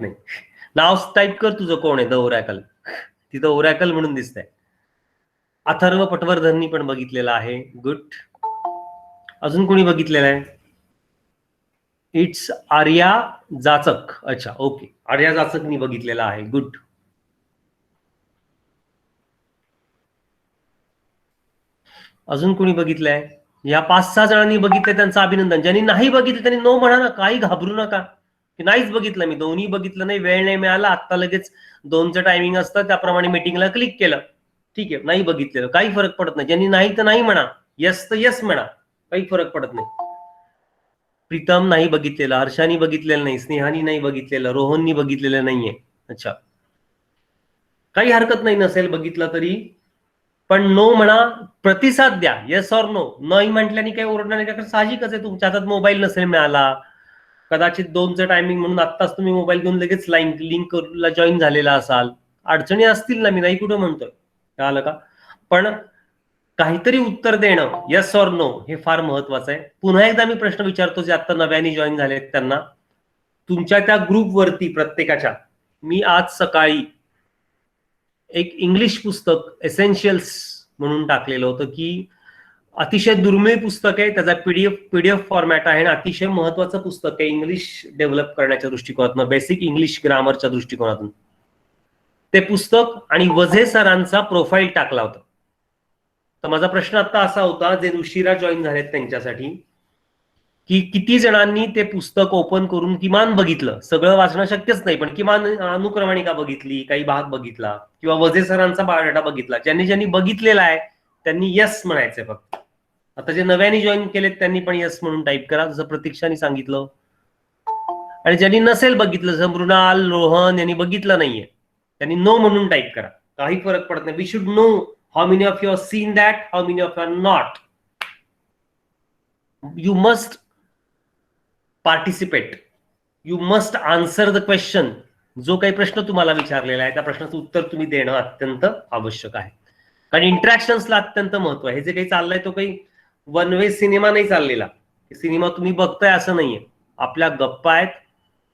नाही, नाव टाईप कर तुझं, कोण आहे द ओरॅकल. तिथं ओरॅकल म्हणून दिसतंय. अथर्व पटवर्धननी पण बघितलेला आहे. गुड. अजून कोणी बघितलेलं आहे? इट्स आर्या जाचक. अच्छा, ओके, आर्या जाचकनी बघितलेला आहे. गुड. अजून कोणी बघितलंय? या 5-6 जणांनी बघितलं, त्यांचं अभिनंदन. ज्यांनी नाही बघितलं त्यांनी नो म्हणा ना, काही घाबरू नका की नाहीच बघितलं, मी दोन्ही बघितलं नाही, वेळ नाही मिळाला, आता लगेच 2चं टायमिंग असतं, त्याप्रमाणे मीटिंगला क्लिक केलं. ठीक आहे, नाही बघितलेलं काही फरक पडत नाही. ज्यांनी नाही तर नाही म्हणा, यस तर यस म्हणा, काही फरक पडत नाही. प्रीतम नाही बघितलेलं, हर्षानी बघितलेलं नाही, स्नेहानी नाही बघितलेलं, रोहननी बघितलेलं नाहीये. अच्छा, काही हरकत नाही नसेल बघितलं तरी, पण नो म्हणा, प्रतिसाद द्या. Yes or no. नाही म्हटल्याने काही ओरडणार नाही, कारण साहजिकच आहे, तुमच्या हातात मोबाईल नसेल मिळाला, कदाचित 2चं टायमिंग म्हणून आत्ताच तुम्ही मोबाईल घेऊन लगेच लिंकला जॉईन झालेला असाल. अडचणी असतील ना, मी नाही कुठं म्हणतोय, कळालं का? पण काहीतरी उत्तर देणं, येस ऑर नो, हे फार महत्वाचं आहे. पुन्हा एकदा मी प्रश्न विचारतो जे आता नव्याने जॉईन झालेत त्यांना. तुमच्या त्या ग्रुपवरती प्रत्येकाच्या मी आज सकाळी एक इंग्लिश पुस्तक एसेन्शियल्स म्हणून टाकलेलं होतं, की अतिशय दुर्मिळ पुस्तक आहे, त्याचा पीडीएफ फॉर्मॅट आहे आणि अतिशय महत्वाचं पुस्तक आहे इंग्लिश डेव्हलप करण्याच्या दृष्टिकोनातून, बेसिक इंग्लिश ग्रामरच्या दृष्टिकोनातून. ते पुस्तक आणि वझे सरांचा प्रोफाईल टाकला होता. तर माझा प्रश्न आता असा होता, जे उशिरा जॉईन झालेत त्यांच्यासाठी, की किती जणांनी ते पुस्तक ओपन करून किमान बघितलं? सगळं वाचणं शक्यच नाही, पण किमान अनुक्रमणिका बघितली, काही भाग बघितला, किंवा वझे सरांचा बायोडाटा बघितला. ज्यांनी बघितलेला आहे त्यांनी यस म्हणायचंय फक्त. आता जे नव्याने जॉईन केलेत त्यांनी पण यस म्हणून टाईप करा, जसं प्रतीक्षाने सांगितलं. आणि ज्यांनी नसेल बघितलं, जसं मृणाल, रोहन यांनी बघितलं नाहीये, त्यांनी नो म्हणून टाईप करा. काही फरक पडत नाही. We should know how many of you have seen that, how many of you are not. You must participate, you must answer the question. जो काही प्रश्न तुम्हाला विचारलेला आहे त्या प्रश्नाचं उत्तर तुम्ही देणं अत्यंत आवश्यक आहे, कारण इंटरॅक्शन्सला अत्यंत महत्व आहे. हे जे काही चाललंय तो काही वन वे सिनेमा नाही चाललेला. सिनेमा तुम्ही बघताय असं नाहीये, आपल्या गप्पा आहेत,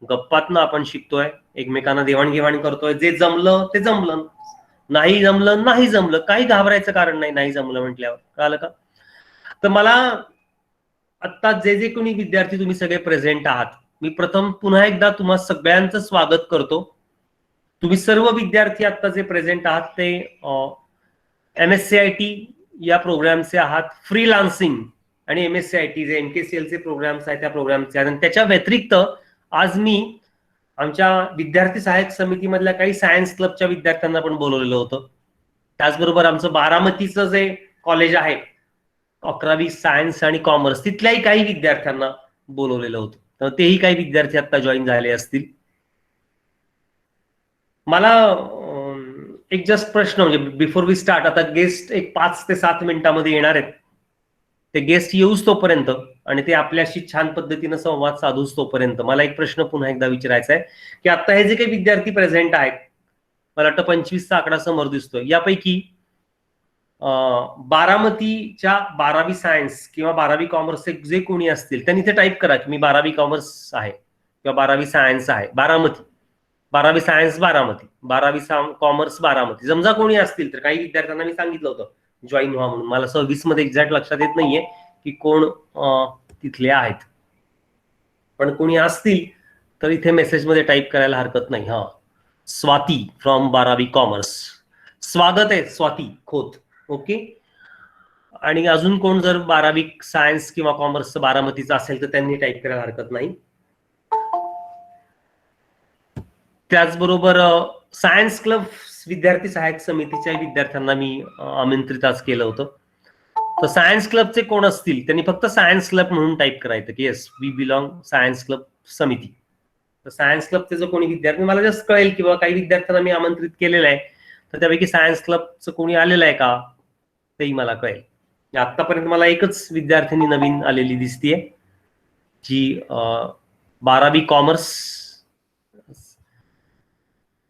गप्पातनं आपण शिकतोय, एकमेकांना देवाणघेवाण करतोय. जे जमलं ते जमलं, नाही जमलं नाही जमलं, काही घाबरायचं कारण नाही. नाही जमलं म्हटल्यावर, कळालं का? तर मला आता जे कोणी विद्यार्थी तुम्ही सगळे प्रेझेंट आहात, मी प्रथम पुन्हा एकदा तुम्हा सगळ्यांचं स्वागत करतो. तुम्ही सर्व विद्यार्थी आता जे प्रेझेंट आहात ते MSCIT या प्रोग्रामचे आहात, फ्रीलान्सिंग आणि MSCIT जे NKCL चे प्रोग्राम्स आहेत त्या प्रोग्रामचे. आणि त्याच्या व्यतिरिक्त आज मी आमच्या विद्यार्थी सहाय्यक समितीमधल्या काही सायन्स क्लबच्या विद्यार्थ्यांना पण बोलवलेलं होतं. त्याचबरोबर आमचं बारामतीचं जे कॉलेज आहे 11वी सायन्स आणि कॉमर्स, तिथल्याही काही विद्यार्थ्यांना बोलवलेलं होतं. तर तेही काही विद्यार्थी आता जॉईन झाले असतील. मला एक जस्ट प्रश्न, म्हणजे बिफोर वी स्टार्ट, आता गेस्ट एक 5 ते 7 मिनिटांमध्ये येणार आहेत. ते गेस्ट येऊच तोपर्यंत आणि ते आपल्याशी छान पद्धतीनं संवाद साधूच तोपर्यंत मला एक प्रश्न पुन्हा एकदा विचारायचा आहे, की आता हे जे काही विद्यार्थी प्रेझेंट आहेत, मला वाटतं 25चा आकडा समोर दिसतोय, यापैकी बारामतीच्या 12वी सायन्स किंवा 12वी कॉमर्सचे जे कोणी असतील त्यांनी ते टाईप करा की मी 12वी कॉमर्स आहे किंवा 12वी सायन्स आहे बारामती, 12वी सायन्स बारामती, 12वी कॉमर्स बारामती. समजा कोणी असतील तर, काही विद्यार्थ्यांना मी सांगितलं होतं जॉईन व्हा म्हणून, मला 26 मध्ये एक्झॅक्ट लक्षात येत नाहीये की कोण तिथले आहेत, पण कोणी असतील तर इथे मेसेजमध्ये टाईप करायला हरकत नाही. हा, स्वाती फ्रॉम 12वी कॉमर्स, स्वागत आहे स्वाती खोत. ओके. आणि अजून कोण जर 12वी सायन्स किंवा कॉमर्स बारामतीचं असेल तर त्यांनी टाईप करायला हरकत नाही. त्याचबरोबर सायन्स क्लब विद्यार्थी सहाय्यक समितीच्या विद्यार्थ्यांना मी आमंत्रित आज केलं होतं. तर सायन्स क्लबचे कोण असतील त्यांनी फक्त सायन्स क्लब म्हणून टाईप करायचं की yes we belong science club समिती. तर सायन्स क्लबचे जो कोणी विद्यार्थी, मला जस्ट कळेल किंवा काही विद्यार्थ्यांना मी आमंत्रित केलेलं आहे, तर त्यापैकी सायन्स क्लबचं कोणी आलेलं आहे का तेही मला कळेल. आतापर्यंत मला एकच विद्यार्थिनी नवीन आलेली दिसतीये, जी 12वी कॉमर्स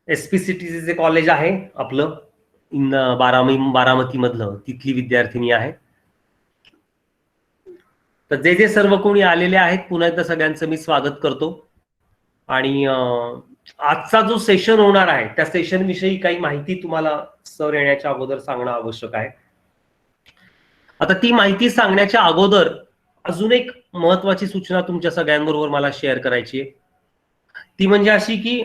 SPCTC जे कॉलेज आहे आपलं बारामती मधलं, तिथली विद्यार्थिनी आहे. तर जे सर्व कोणी आलेले आहेत पुन्हा एकदा सगळ्यांचं मी स्वागत करतो. आणि आजचा जो सेशन होणार आहे त्या सेशन विषयी काही माहिती तुम्हाला सर येण्याच्या अगोदर सांगणं आवश्यक आहे. आता ती माहिती सांगण्याच्या अगोदर अजून एक महत्वाची सूचना तुमच्या सगळ्यांबरोबर मला शेअर करायची आहे. ती म्हणजे अशी की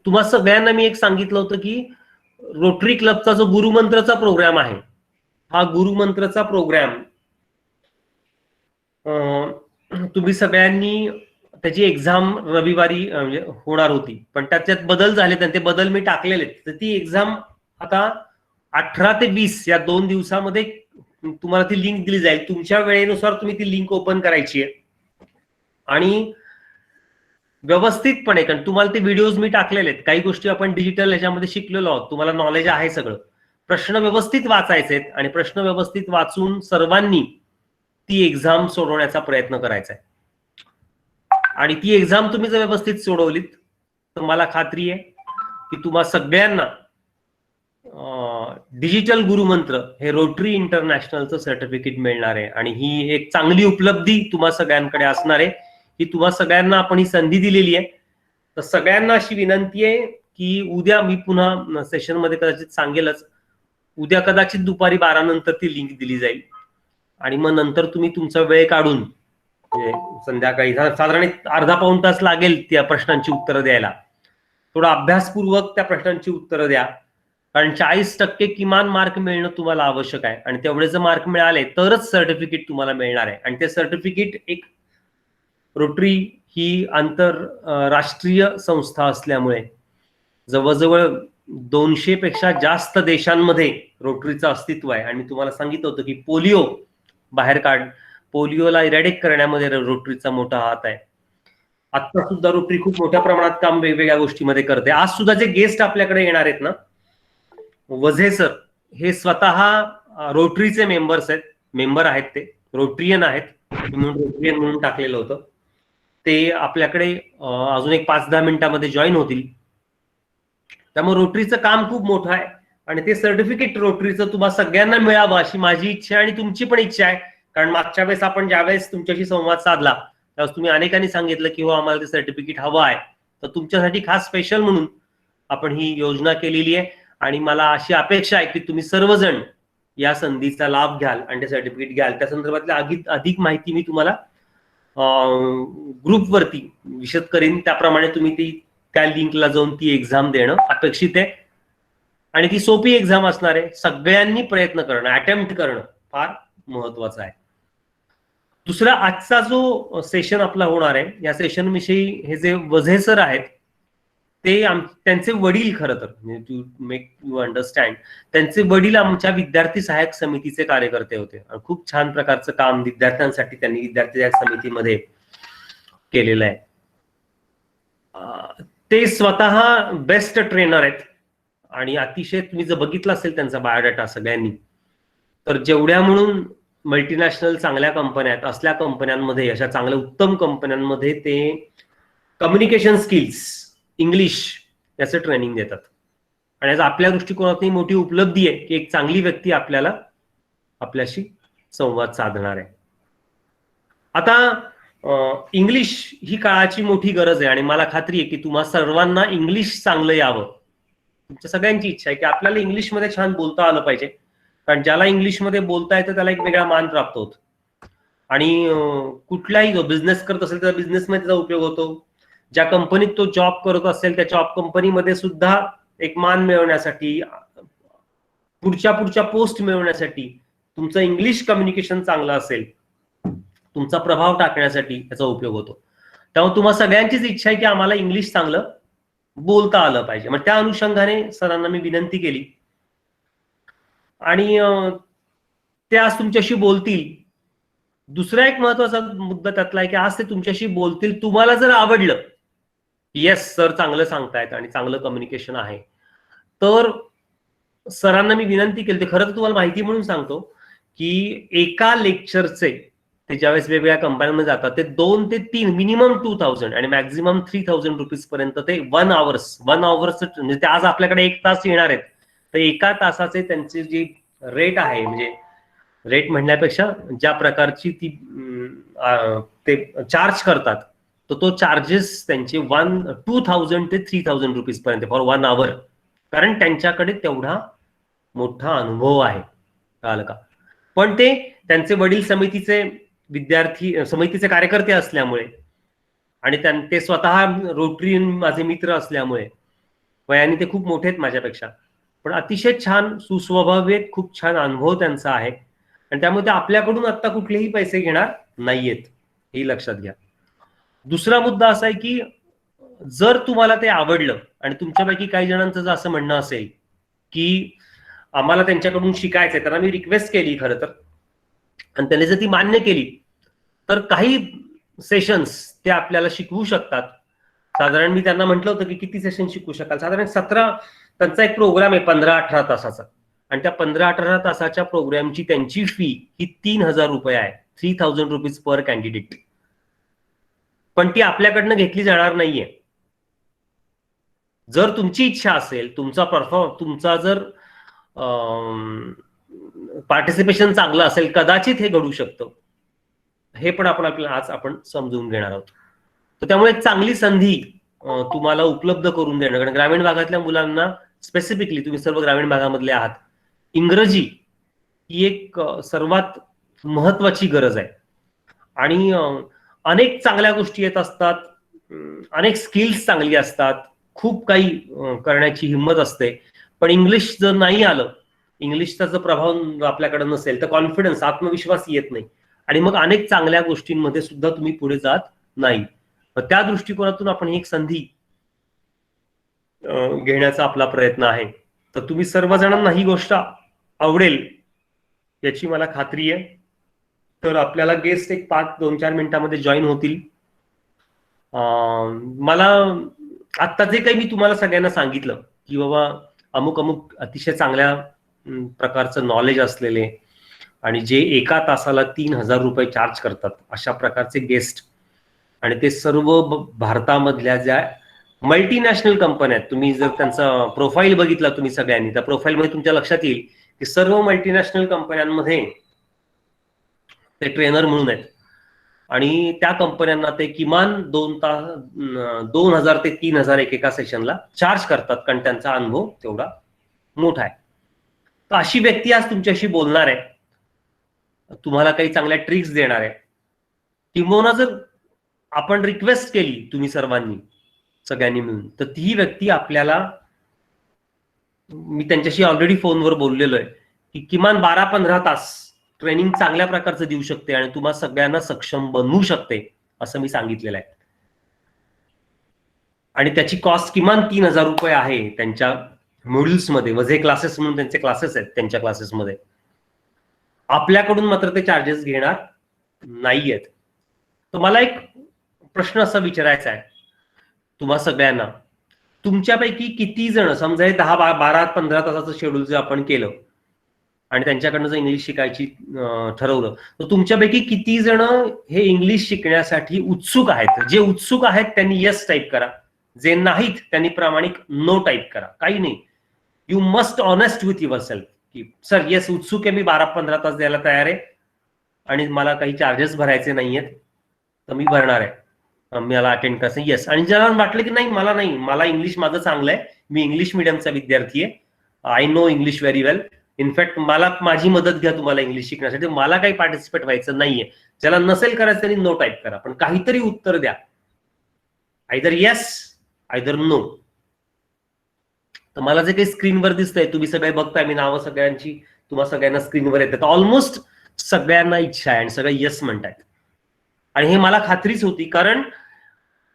तुम्हा सगळ्यांना मी एक सांगितलं होतं की रोटरी क्लबचा जो गुरुमंत्रचा प्रोग्राम आहे, हा गुरुमंत्रचा प्रोग्राम तुम्ही सगळ्यांनी त्याची एक्झाम रविवारी म्हणजे होणार होती, पण त्याच्यात बदल झाले, ते बदल मी टाकलेले. तर ती एक्झाम आता 18 ते 20 या 2 दिवसामध्ये तुम्हाला ती लिंक दिली जाईल. तुमच्या वेळेनुसार तुम्ही ती लिंक ओपन करायची आहे आणि व्यवस्थितपणे, कारण तुम्हाला ते व्हिडिओज मी टाकलेले आहेत, काही गोष्टी आपण डिजिटल ह्याच्यामध्ये शिकलेलो आहोत, तुम्हाला नॉलेज आहे सगळं. प्रश्न व्यवस्थित वाचायचे आहेत आणि प्रश्न व्यवस्थित वाचून सर्वांनी ती एक्झाम सोडवण्याचा प्रयत्न करायचा आहे. आणि ती एक्झाम तुम्ही जर व्यवस्थित सोडवलीत तर मला खात्री आहे की तुम्हा सगळ्यांना डिजिटल गुरुमंत्र हे रोटरी इंटरनॅशनलचं सर्टिफिकेट मिळणार आहे. आणि ही एक चांगली उपलब्धी तुम्हा सगळ्यांकडे असणार आहे की तुम्हा सगळ्यांना आपण ही संधी दिलेली आहे. तर सगळ्यांना अशी विनंती आहे की उद्या मी पुन्हा सेशन मध्ये कदाचित सांगेलच, उद्या कदाचित दुपारी 12 नंतर ती लिंक दिली जाईल आणि मग नंतर तुम्ही तुमचा वेळ काढून संध्याकाळी साधारण अर्धा पाऊण तास लागेल त्या प्रश्नांची उत्तरं द्यायला. थोडा अभ्यासपूर्वक त्या प्रश्नांची उत्तरं द्या, कारण 40% किमान मार्क मिळणं तुम्हाला आवश्यक आहे आणि तेवढे जर मार्क मिळाले तरच सर्टिफिकेट तुम्हाला मिळणार आहे. आणि ते सर्टिफिकेट एक रोटरी ही आंतरराष्ट्रीय संस्था असल्यामुळे जवळजवळ 200 पेक्षा जास्त देशांमध्ये रोटरीचं अस्तित्व आहे. आणि मी तुम्हाला सांगितलं होतं की पोलिओ बाहेर पोलिओला इरॅडिक करण्यामध्ये रोटरीचा मोठा हात आहे. आता सुद्धा रोटरी खूप मोठ्या प्रमाणात काम वेगवेगळ्या गोष्टीमध्ये करते. आज सुद्धा जे गेस्ट आपल्याकडे येणार आहेत ना, वझे सर, हे स्वतः रोटरीचे मेंबर आहेत, ते रोटरियन आहेत, म्हणून रोटरियन म्हणून टाकलेलं होतं. ते आपल्याकडे अजून एक 5-10 मिनिटांमध्ये जॉईन होतील. त्यामुळे रोटरीचं काम खूप मोठं आहे आणि ते सर्टिफिकेट रोटरीचं तुम्हाला सगळ्यांना मिळावं अशी माझी इच्छा आहे आणि तुमची पण इच्छा आहे. कारण मागच्या वेळेस आपण ज्यावेळेस तुमच्याशी संवाद साधला त्यावेळेस तुम्ही अनेकांनी सांगितलं की हो आम्हाला ते सर्टिफिकेट हवं आहे. तर तुमच्यासाठी खास स्पेशल म्हणून आपण ही योजना केलेली आहे आणि मला अशी अपेक्षा आहे की तुम्ही सर्वजण या संधीचा लाभ घ्याल आणि ते सर्टिफिकेट घ्याल. त्या संदर्भातली अधिक माहिती मी तुम्हाला ग्रुपवरती विशद करीन. त्याप्रमाणे तुम्ही त्या लिंकला जाऊन ती एक्झाम देणं अपेक्षित आहे आणि ती सोपी एक्झाम असणार आहे. सगळ्यांनी प्रयत्न करणं, अटेम्प्ट करणं फार महत्वाचं आहे. दुसरा, आजचा जो सेशन आपला होणार आहे, या सेशन विषयी हे जे वझे सर आहेत ते त्यांचे वडील, खरं तर टू मेक यू अंडरस्टँड, त्यांचे वडील आमच्या विद्यार्थी सहाय्यक समितीचे कार्यकर्ते होते. खूप छान प्रकारचं काम विद्यार्थ्यांसाठी त्यांनी विद्यार्थी सहाय्यक समितीमध्ये केलेलं आहे. ते स्वतः बेस्ट ट्रेनर आहेत आणि अतिशय, तुम्ही जर बघितलं असेल त्यांचा बायोडाटा सगळ्यांनी, तर जेवढ्या म्हणून मल्टीनॅशनल चांगल्या कंपन्या आहेत, असल्या कंपन्यांमध्ये, अशा चांगल्या उत्तम कंपन्यांमध्ये ते कम्युनिकेशन स्किल्स, इंग्लिश याचं ट्रेनिंग देतात. आणि आज आपल्या दृष्टिकोनातही मोठी उपलब्धी आहे की एक चांगली व्यक्ती आपल्याशी संवाद साधणार आहे. आता इंग्लिश ही काळाची मोठी गरज आहे आणि मला खात्री आहे की तुम्हा सर्वांना इंग्लिश चांगलं यावं. तुमच्या सगळ्यांची इच्छा आहे की आपल्याला इंग्लिशमध्ये छान बोलता आलं पाहिजे, कारण ज्याला इंग्लिशमध्ये बोलता येतं त्याला एक वेगळा मान प्राप्त होतो. आणि कुठलाही जो बिझनेस करत असेल त्या बिझनेसमध्ये त्याचा उपयोग होतो. ज्या कंपनीत तो जॉब करत असेल त्या जॉब कंपनीमध्ये सुद्धा एक मान मिळवण्यासाठी, पुढच्या पोस्ट मिळवण्यासाठी तुमचं इंग्लिश कम्युनिकेशन चांगलं असेल, तुमचा प्रभाव टाकण्यासाठी याचा उपयोग होतो. त्यामुळे तुम्हाला सगळ्यांचीच इच्छा आहे की आम्हाला इंग्लिश चांगलं बोलता आलं पाहिजे. मग त्या अनुषंगाने सरांना मी विनंती केली आणि ते आज तुमच्याशी बोलतील. दुसरा एक महत्वाचा मुद्दा त्यातला आहे की आज ते तुमच्याशी बोलतील. तुम्हाला जर आवडलं, येस सर चांगलं सांगतायत आणि चांगलं कम्युनिकेशन आहे, तर सरांना मी विनंती केली, ते खरं तर तुम्हाला माहिती म्हणून सांगतो की एका लेक्चरचे ते ज्यावेळेस वेगवेगळ्या कंपन्यांमध्ये जातात ते 2 ते 3 मिनिमम 2000 आणि मॅक्झिमम 3000 रुपीज पर्यंत ते 1 आवर्स म्हणजे ते आज आपल्याकडे 1 तास येणार आहेत, तर एका तासाचे त्यांचे जे रेट आहे, म्हणजे रेट म्हणण्यापेक्षा ज्या प्रकारची ती ते चार्ज करतात, तर तो चार्जेस त्यांचे 2000 ते 3000 रुपीज पर्यंत फॉर 1 आवर, कारण त्यांच्याकडे तेवढा मोठा अनुभव आहे, कळालं का. पण ते त्यांचे वडील समितीचे समितीचे कार्यकर्ते असल्यामुळे आणि ते स्वतः रोटरीयन माझे मित्र असल्यामुळे वयाने ते खूप मोठे आहेत माझ्यापेक्षा, पण अतिशय छान सुस्वभावी आहेत, खूप छान अनुभव त्यांचा आहे, आणि त्यामुळे ते आपल्याकडून आता कुठलेही पैसे घेणार नाहीयेत, हे लक्षात घ्या. दुसरा मुद्दा असा आहे की जर तुम्हाला ते आवडलं आणि तुमच्यापैकी काही जणांचं असं म्हणणं असेल की आम्हाला त्यांच्याकडून शिकायचंय, त्यांना मी रिक्वेस्ट केली खरं तर, आणि त्यांनी जर ती मान्य केली तर काही सेशन्स ते आपल्याला शिकवू शकतात. साधारण मी त्यांना म्हटलं होतं की किती सेशन शिकू शकाल, साधारण 17 त्यांचा एक प्रोग्राम आहे 15-18 तासाचा, आणि त्या 15-18 तासाच्या प्रोग्रामची त्यांची फी ही 3000 रुपये आहे, 3000 रुपीज पर कॅन्डिडेट. पण ती आपल्याकडनं घेतली जाणार नाहीये. जर तुमची इच्छा असेल, तुमचा जर पार्टिसिपेशन चांगलं असेल, कदाचित हे घडू शकतं, हे पण आपल्याला आज आपण समजून घेणार आहोत. तर त्यामुळे चांगली संधी तुम्हाला उपलब्ध करून देणं, कारण ग्रामीण भागातल्या मुलांना स्पेसिफिकली, तुम्ही सर्व ग्रामीण भागामधले आहात, इंग्रजी ही एक सर्वात महत्वाची गरज आहे. आणि अनेक चांगल्या गोष्टी येत असतात, अनेक स्किल्स चांगली असतात, खूप काही करण्याची हिंमत असते, पण इंग्लिश जर नाही आलं, इंग्लिशचा जर प्रभाव आपल्याकडे नसेल तर कॉन्फिडन्स, आत्मविश्वास येत नाही, आणि मग अनेक चांगल्या गोष्टींमध्ये सुद्धा तुम्ही पुढे जात नाही. त्या दृष्टिकोनातून आपण ही एक संधी घेण्याचा आपला प्रयत्न आहे. तर तुम्ही सर्वजणांना ही गोष्ट आवडेल याची मला खात्री आहे. तर आपल्याला गेस्ट एक 2-4 मिनिटांमध्ये जॉईन होतील. मला आता जे काही मी तुम्हाला सगळ्यांना सांगितलं की बाबा अमुक अमुक अतिशय चांगल्या प्रकारचं नॉलेज असलेले आणि जे एका तासाला 3000 रुपये चार्ज करतात अशा प्रकारचे गेस्ट, आणि ते सर्व भारतामधल्या ज्या मल्टीनॅशनल कंपन्या आहेत, तुम्ही जर त्यांचा प्रोफाईल बघितला तुम्ही सगळ्यांनी, त्या प्रोफाईलमध्ये तुमच्या लक्षात येईल की सर्व मल्टीनॅशनल कंपन्यांमध्ये ते ट्रेनर म्हणून आहेत, आणि त्या कंपन्यांना ते किमान 2000 ते 3000 एका सेशनला चार्ज करतात, कारण त्यांचा अनुभव तेवढा मोठा आहे. तर अशी व्यक्ती आज तुमच्याशी बोलणार आहे, तुम्हाला काही चांगल्या ट्रिक्स देणार आहे. किंबहुना जर आपण रिक्वेस्ट केली तुम्ही सगळ्यांनी मिळून, तर ती व्यक्ती आपल्याला, मी त्यांच्याशी ऑलरेडी फोनवर बोललेलो आहे की किमान 12-15 तास ट्रेनिंग चांगल्या प्रकारचं देऊ शकते आणि तुम्हाला सगळ्यांना सक्षम बनवू शकते, असं मी सांगितलेलं आहे. आणि त्याची कॉस्ट किमान 3000 रुपये आहे. त्यांच्या मॉड्यूल्समध्ये वजे क्लासेस म्हणून त्यांचे क्लासेस आहेत, त्यांच्या क्लासेसमध्ये आपल्याकडून मात्र ते चार्जेस घेणार नाहीयेत. तर मला एक प्रश्न असा विचारायचा आहे तुम्हा सगळ्यांना, तुमच्यापैकी किती जण, समजा 10-12-15 तासाचं शेड्यूल जर आपण केलं आणि त्यांच्याकडनं जर इंग्लिश शिकायची ठरवलं, तर तुमच्यापैकी किती जण हे इंग्लिश शिकण्यासाठी उत्सुक आहेत? जे उत्सुक आहेत त्यांनी येस टाईप करा, जे नाहीत त्यांनी प्रामाणिक नो टाईप करा. काही नाही, you must honest with your self की सर येस उत्सुक आहे, मी 12-15 तास द्यायला तयार आहे आणि मला काही चार्जेस भरायचे नाहीयेत, तर मी भरणार आहे, मला अटेंड करायचं येस. आणि ज्याला वाटलं की नाही मला इंग्लिश माझं चांगलं आहे, मी इंग्लिश मिडियमचा विद्यार्थी आहे, I know English very well, in fact मला माझी मदत घ्या तुम्हाला इंग्लिश शिकण्यासाठी, मला काही पार्टिसिपेट व्हायचं नाहीये, ज्याला नसेल करायचं त्यांनी नो टाईप करा, पण काहीतरी उत्तर द्या, आयदर येस आयदर नो. तर मला जे काही स्क्रीनवर दिसतंय, तुम्ही सगळे बघताय, मी नावं सगळ्यांची तुम्हाला सगळ्यांना स्क्रीनवर येतात, ऑलमोस्ट सगळ्यांना इच्छा आहे आणि सगळे येस म्हणतायत. आणि हे मला खात्रीच होती, कारण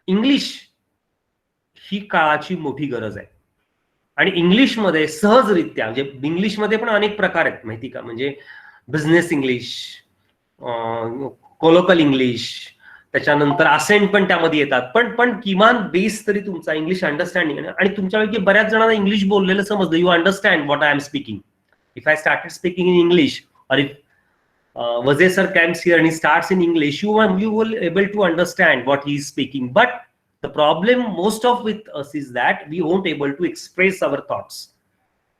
इंग्लिश ही काळाची मोठी गरज आहे. आणि इंग्लिशमध्ये सहजरित्या, म्हणजे इंग्लिशमध्ये पण अनेक प्रकार आहेत माहिती का, म्हणजे बिझनेस इंग्लिश, कोलोकल इंग्लिश, त्याच्यानंतर असेंट पण त्यामध्ये येतात, पण किमान बेस तरी तुमचा इंग्लिश अंडरस्टँडिंग. आणि तुमच्यापैकी बऱ्याच जणांना इंग्लिश बोललेलं समजलं, you understand what I am speaking. If I started speaking in English और if Vazir sir comes here and he starts in English, you will able to understand what he is speaking. But the problem most of with us is that we won't able to express our thoughts,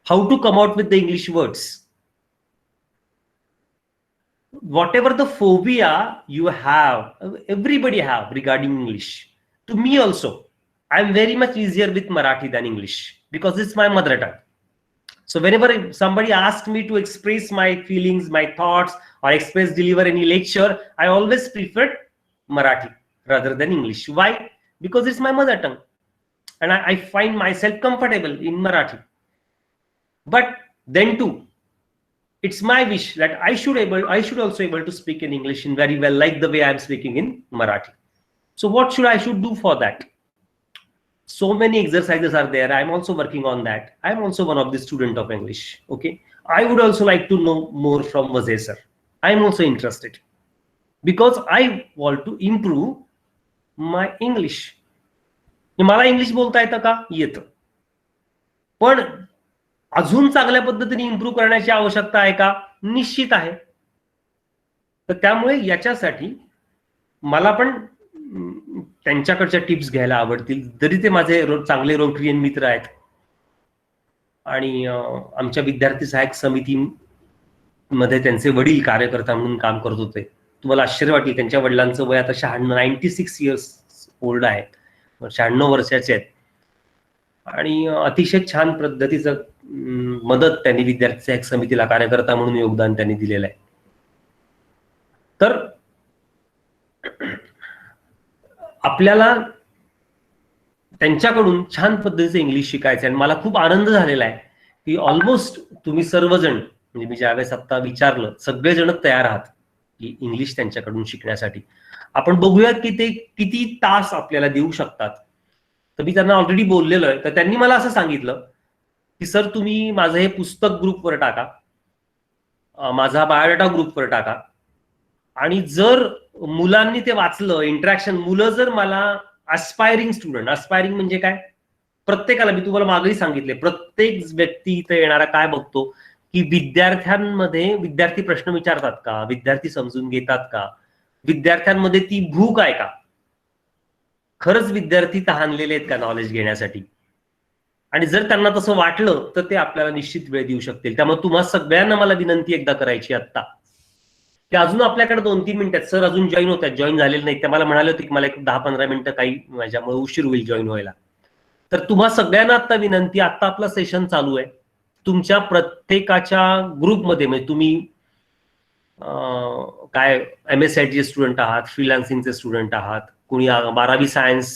how to come out with the English words. whatever the phobia you have, everybody have regarding English. To me also, I'm very much easier with Marathi than English because it's my mother tongue. So whenever somebody asks me to express my feelings, my thoughts, or deliver any lecture, I always prefer Marathi rather than English. Why? Because it's my mother tongue, and I find myself comfortable in Marathi. But then too, it's my wish that I should also able to speak in English in very well, like the way I'm speaking in Marathi. So what should do for that? So many exercises are there. I'm also working on that. I'm also one of the student of English. Okay, I would also like to know more from Vazir sir. I'm also interested because I want to improve my English. मला English बोलता येतं का? येतं, पण अजून चांगल्या पद्धतीने improve करण्याची आवश्यकता आहे का? निश्चित आहे. तर त्यामुळे याच्यासाठी मला पण त्यांच्याकडच्या टिप्स घ्यायला आवडतील, जरी ते माझे चांगले रोटरियन मित्र आहेत आणि आमच्या विद्यार्थी सहाय्यक समितीमध्ये त्यांचे वडील कार्यकर्ता म्हणून काम करत होते. तुम्हाला आश्चर्य वाटेल, त्यांच्या वडिलांचं वय आता 96 इयर्स ओल्ड आहे, 96 वर्षाचे आहेत आणि अतिशय छान पद्धतीचं मदत त्यांनी विद्यार्थी सहाय्यक समितीला कार्यकर्ता म्हणून योगदान त्यांनी दिलेलं आहे. तर आपल्याला त्यांच्याकडून छान पद्धतीचं इंग्लिश शिकायचं आणि मला खूप आनंद झालेला आहे की ऑलमोस्ट तुम्ही सर्वजण, म्हणजे मी ज्यावेळेस आता विचारलं, सगळेजण तयार आहात की इंग्लिश त्यांच्याकडून शिकण्यासाठी. आपण बघूयात की ते किती तास आपल्याला देऊ शकतात. तर मी त्यांना ऑलरेडी बोललेलो आहे. तर त्यांनी मला असं सांगितलं की सर, तुम्ही माझं हे पुस्तक ग्रुपवर टाका, माझा बायोडाटा ग्रुपवर टाका, आणि जर मुलांनी ते वाचलं, इंटरॅक्शन, मुलं जर मला अस्पायरिंग स्टुडंट, अस्पायरिंग म्हणजे काय, प्रत्येकाला, मी तुम्हाला मागेही सांगितले, प्रत्येक व्यक्ती इथे येणारा काय बघतो की विद्यार्थ्यांमध्ये, विद्यार्थी प्रश्न विचारतात का, विद्यार्थी समजून घेतात का, विद्यार्थ्यांमध्ये ती भूक आहे का, खरंच विद्यार्थी तहानलेले आहेत का नॉलेज घेण्यासाठी. आणि जर त्यांना तसं वाटलं तर ते आपल्याला निश्चित वेळ देऊ शकतील. त्यामुळे तुम्हाला सगळ्यांना मला विनंती एकदा करायची आता की अजून आपल्याकडे 2-3 मिनिटात, सर अजून जॉईन होतात, जॉईन झालेले नाही, त्या मला म्हणाले होते की मला 10-15 मिनिटं काही माझ्यामुळे उशीर होईल जॉईन व्हायला. तर तुम्हा सगळ्यांना आता विनंती, आता आपलं सेशन चालू आहे, तुमच्या प्रत्येकाच्या ग्रुपमध्ये, म्हणजे तुम्ही काय MSIT स्टुडंट आहात, फ्रीलान्सिंगचे स्टुडंट आहात, कोणी 12वी सायन्स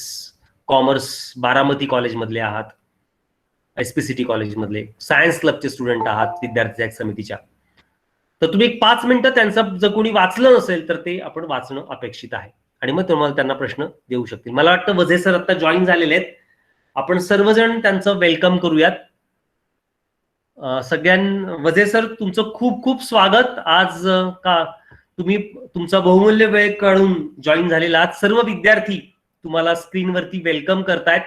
कॉमर्स बारामती कॉलेजमधले आहात, SPCT कॉलेजमधले सायन्स क्लबचे स्टुडंट आहात विद्यार्थी सहाय्यक समितीच्या, तर तुम्ही 5 मिनिटं त्यांचं जर कोणी वाचलं नसेल तर ते आपण वाचणं अपेक्षित आहे आणि मग तुम्हाला त्यांना प्रश्न देऊ शकतील. मला वाटतं वझे सर आता जॉईन झालेले आहेत, आपण सर्वजण त्यांचं वेलकम करूयात. वझे सर, तुमचं खूप खूप स्वागत. आज का तुम्ही तुमचा बहुमूल्य वेळ काढून जॉईन झालेला, आज सर्व विद्यार्थी तुम्हाला स्क्रीनवरती वेलकम करतायत.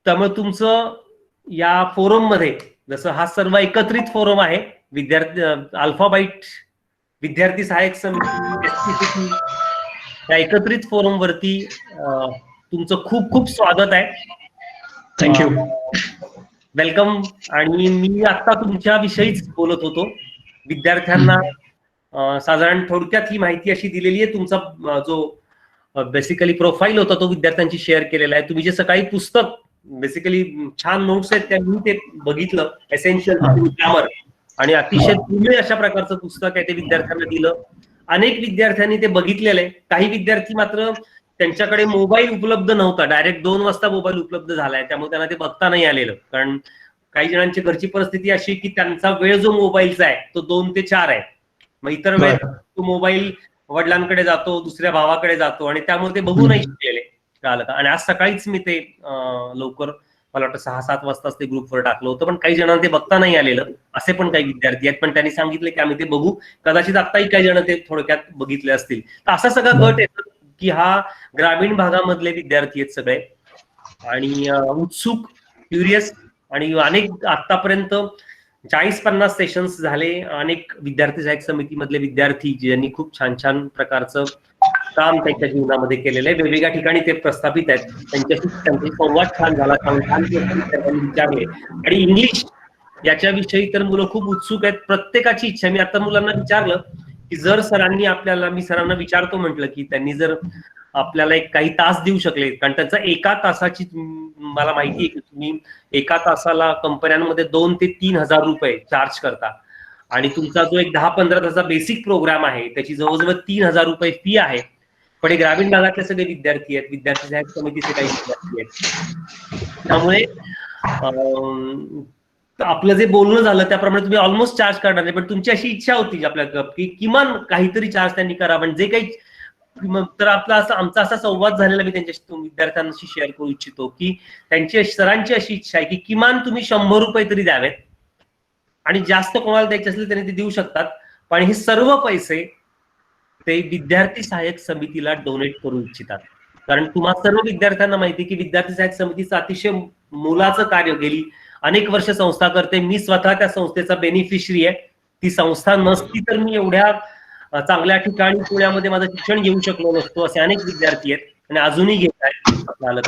त्यामुळे तुमचं या फोरम मध्ये, जसं हा सर्व एकत्रित फोरम आहे, विद्यार्थी अल्फाबाईट विद्यार्थी सहाय्यक समिती SPCT, या एकत्रित फोरम वरती तुमचं खूप खूप स्वागत आहे. Thank you, welcome. आणि मी आता तुमच्या विषयीच बोलत होतो. विद्यार्थ्यांना साधारण थोडक्यात ही माहिती अशी दिलेली आहे. तुमचा जो बेसिकली प्रोफाईल होता तो विद्यार्थ्यांची शेअर केलेला आहे. तुम्ही जे सकाळी पुस्तक, बेसिकली छान नोट्स आहेत त्या मी ते बघितलं, एसेन्शियल ग्रामर, आणि अतिशय दुर्मिळ अशा प्रकारचं पुस्तक आहे, ते विद्यार्थ्यांना दिलं. अनेक विद्यार्थ्यांनी ते बघितलेलं आहे. काही विद्यार्थी मात्र त्यांच्याकडे मोबाईल उपलब्ध नव्हता, डायरेक्ट 2 वाजता मोबाईल उपलब्ध झालाय, त्यामुळे त्यांना ते बघता नाही आलेलं. कारण काही जणांची घरची परिस्थिती अशी की त्यांचा वेळ जो मोबाईलचा आहे तो 2 ते 4 आहे. मग इतर वेळ तो मोबाईल वडिलांकडे जातो, दुसऱ्या भावाकडे जातो, आणि त्यामुळे ते बघू नाही शिकलेले. कळालं का? आणि आज सकाळीच मी ते लवकर, मला वाटतं 6-7 वाजताच ते ग्रुपवर टाकलं होतं, पण काही जणांना ते बघता नाही आलेलं. असे पण काही विद्यार्थी आहेत, पण त्यांनी सांगितले की आम्ही ते बघू. कदाचित आताही काही जण ते थोडक्यात बघितले असतील. तर असा सगळा गट येतो की हा ग्रामीण भागामधले विद्यार्थी आहेत सगळे, आणि उत्सुक, क्युरियस, आणि अनेक आतापर्यंत 40-50 सेशन्स झाले. अनेक विद्यार्थी सहाय्यक समितीमधले विद्यार्थी ज्यांनी खूप छान छान प्रकारचं काम त्यांच्या जीवनामध्ये केलेलं आहे, वेगवेगळ्या ठिकाणी ते प्रस्थापित आहेत, त्यांच्याशी संवाद छान झाला, छान विचारले. आणि इंग्लिश याच्याविषयी तर मुलं खूप उत्सुक आहेत. प्रत्येकाची इच्छा, मी आता मुलांना विचारलं की जर सरांनी आपल्याला, मी सरांना विचारतो म्हटलं की त्यांनी जर आपल्याला एक काही तास देऊ शकले, कारण त्यांचा एका तासाची, मला माहिती आहे की तुम्ही एका तासाला कंपन्यांमध्ये 2 ते 3 हजार रुपये चार्ज करता, आणि तुमचा जो एक 10-15 तासाचा बेसिक प्रोग्राम आहे त्याची जवळजवळ 3,000 रुपये फी आहे. पण हे ग्रामीण भागातले सगळे विद्यार्थी आहेत, विद्यार्थी सहाय्यक समितीचे काही विद्यार्थी आहेत, त्यामुळे आपलं जे बोलणं झालं त्याप्रमाणे तुम्ही ऑलमोस्ट चार्ज करणार नाही, पण तुमची अशी इच्छा होती आपल्या की किमान काहीतरी चार्ज त्यांनी करा. पण जे काही, तर आपला असा आमचा असा संवाद झालेला मी त्यांच्याशी विद्यार्थ्यांशी शेअर करू इच्छितो की त्यांची सरांची अशी इच्छा आहे की किमान तुम्ही 100 रुपये तरी द्यावेत, आणि जास्त कोणाला द्यायचे असले त्यांनी ते देऊ शकतात, पण हे सर्व पैसे ते विद्यार्थी सहाय्यक समितीला डोनेट करू इच्छितात. कारण तुम्हाला सर्व विद्यार्थ्यांना माहिती की विद्यार्थी सहाय्यक समितीचं अतिशय मोलाचं कार्य गेली अनेक वर्ष संस्था करते. मी स्वतः त्या संस्थेचा बेनिफिशरी आहे. ती संस्था नसती तर मी एवढ्या चांगल्या ठिकाणी पुण्यामध्ये माझं शिक्षण घेऊ शकलो नसतो. असे अनेक विद्यार्थी आहेत आणि अजूनही घेत आहेत का.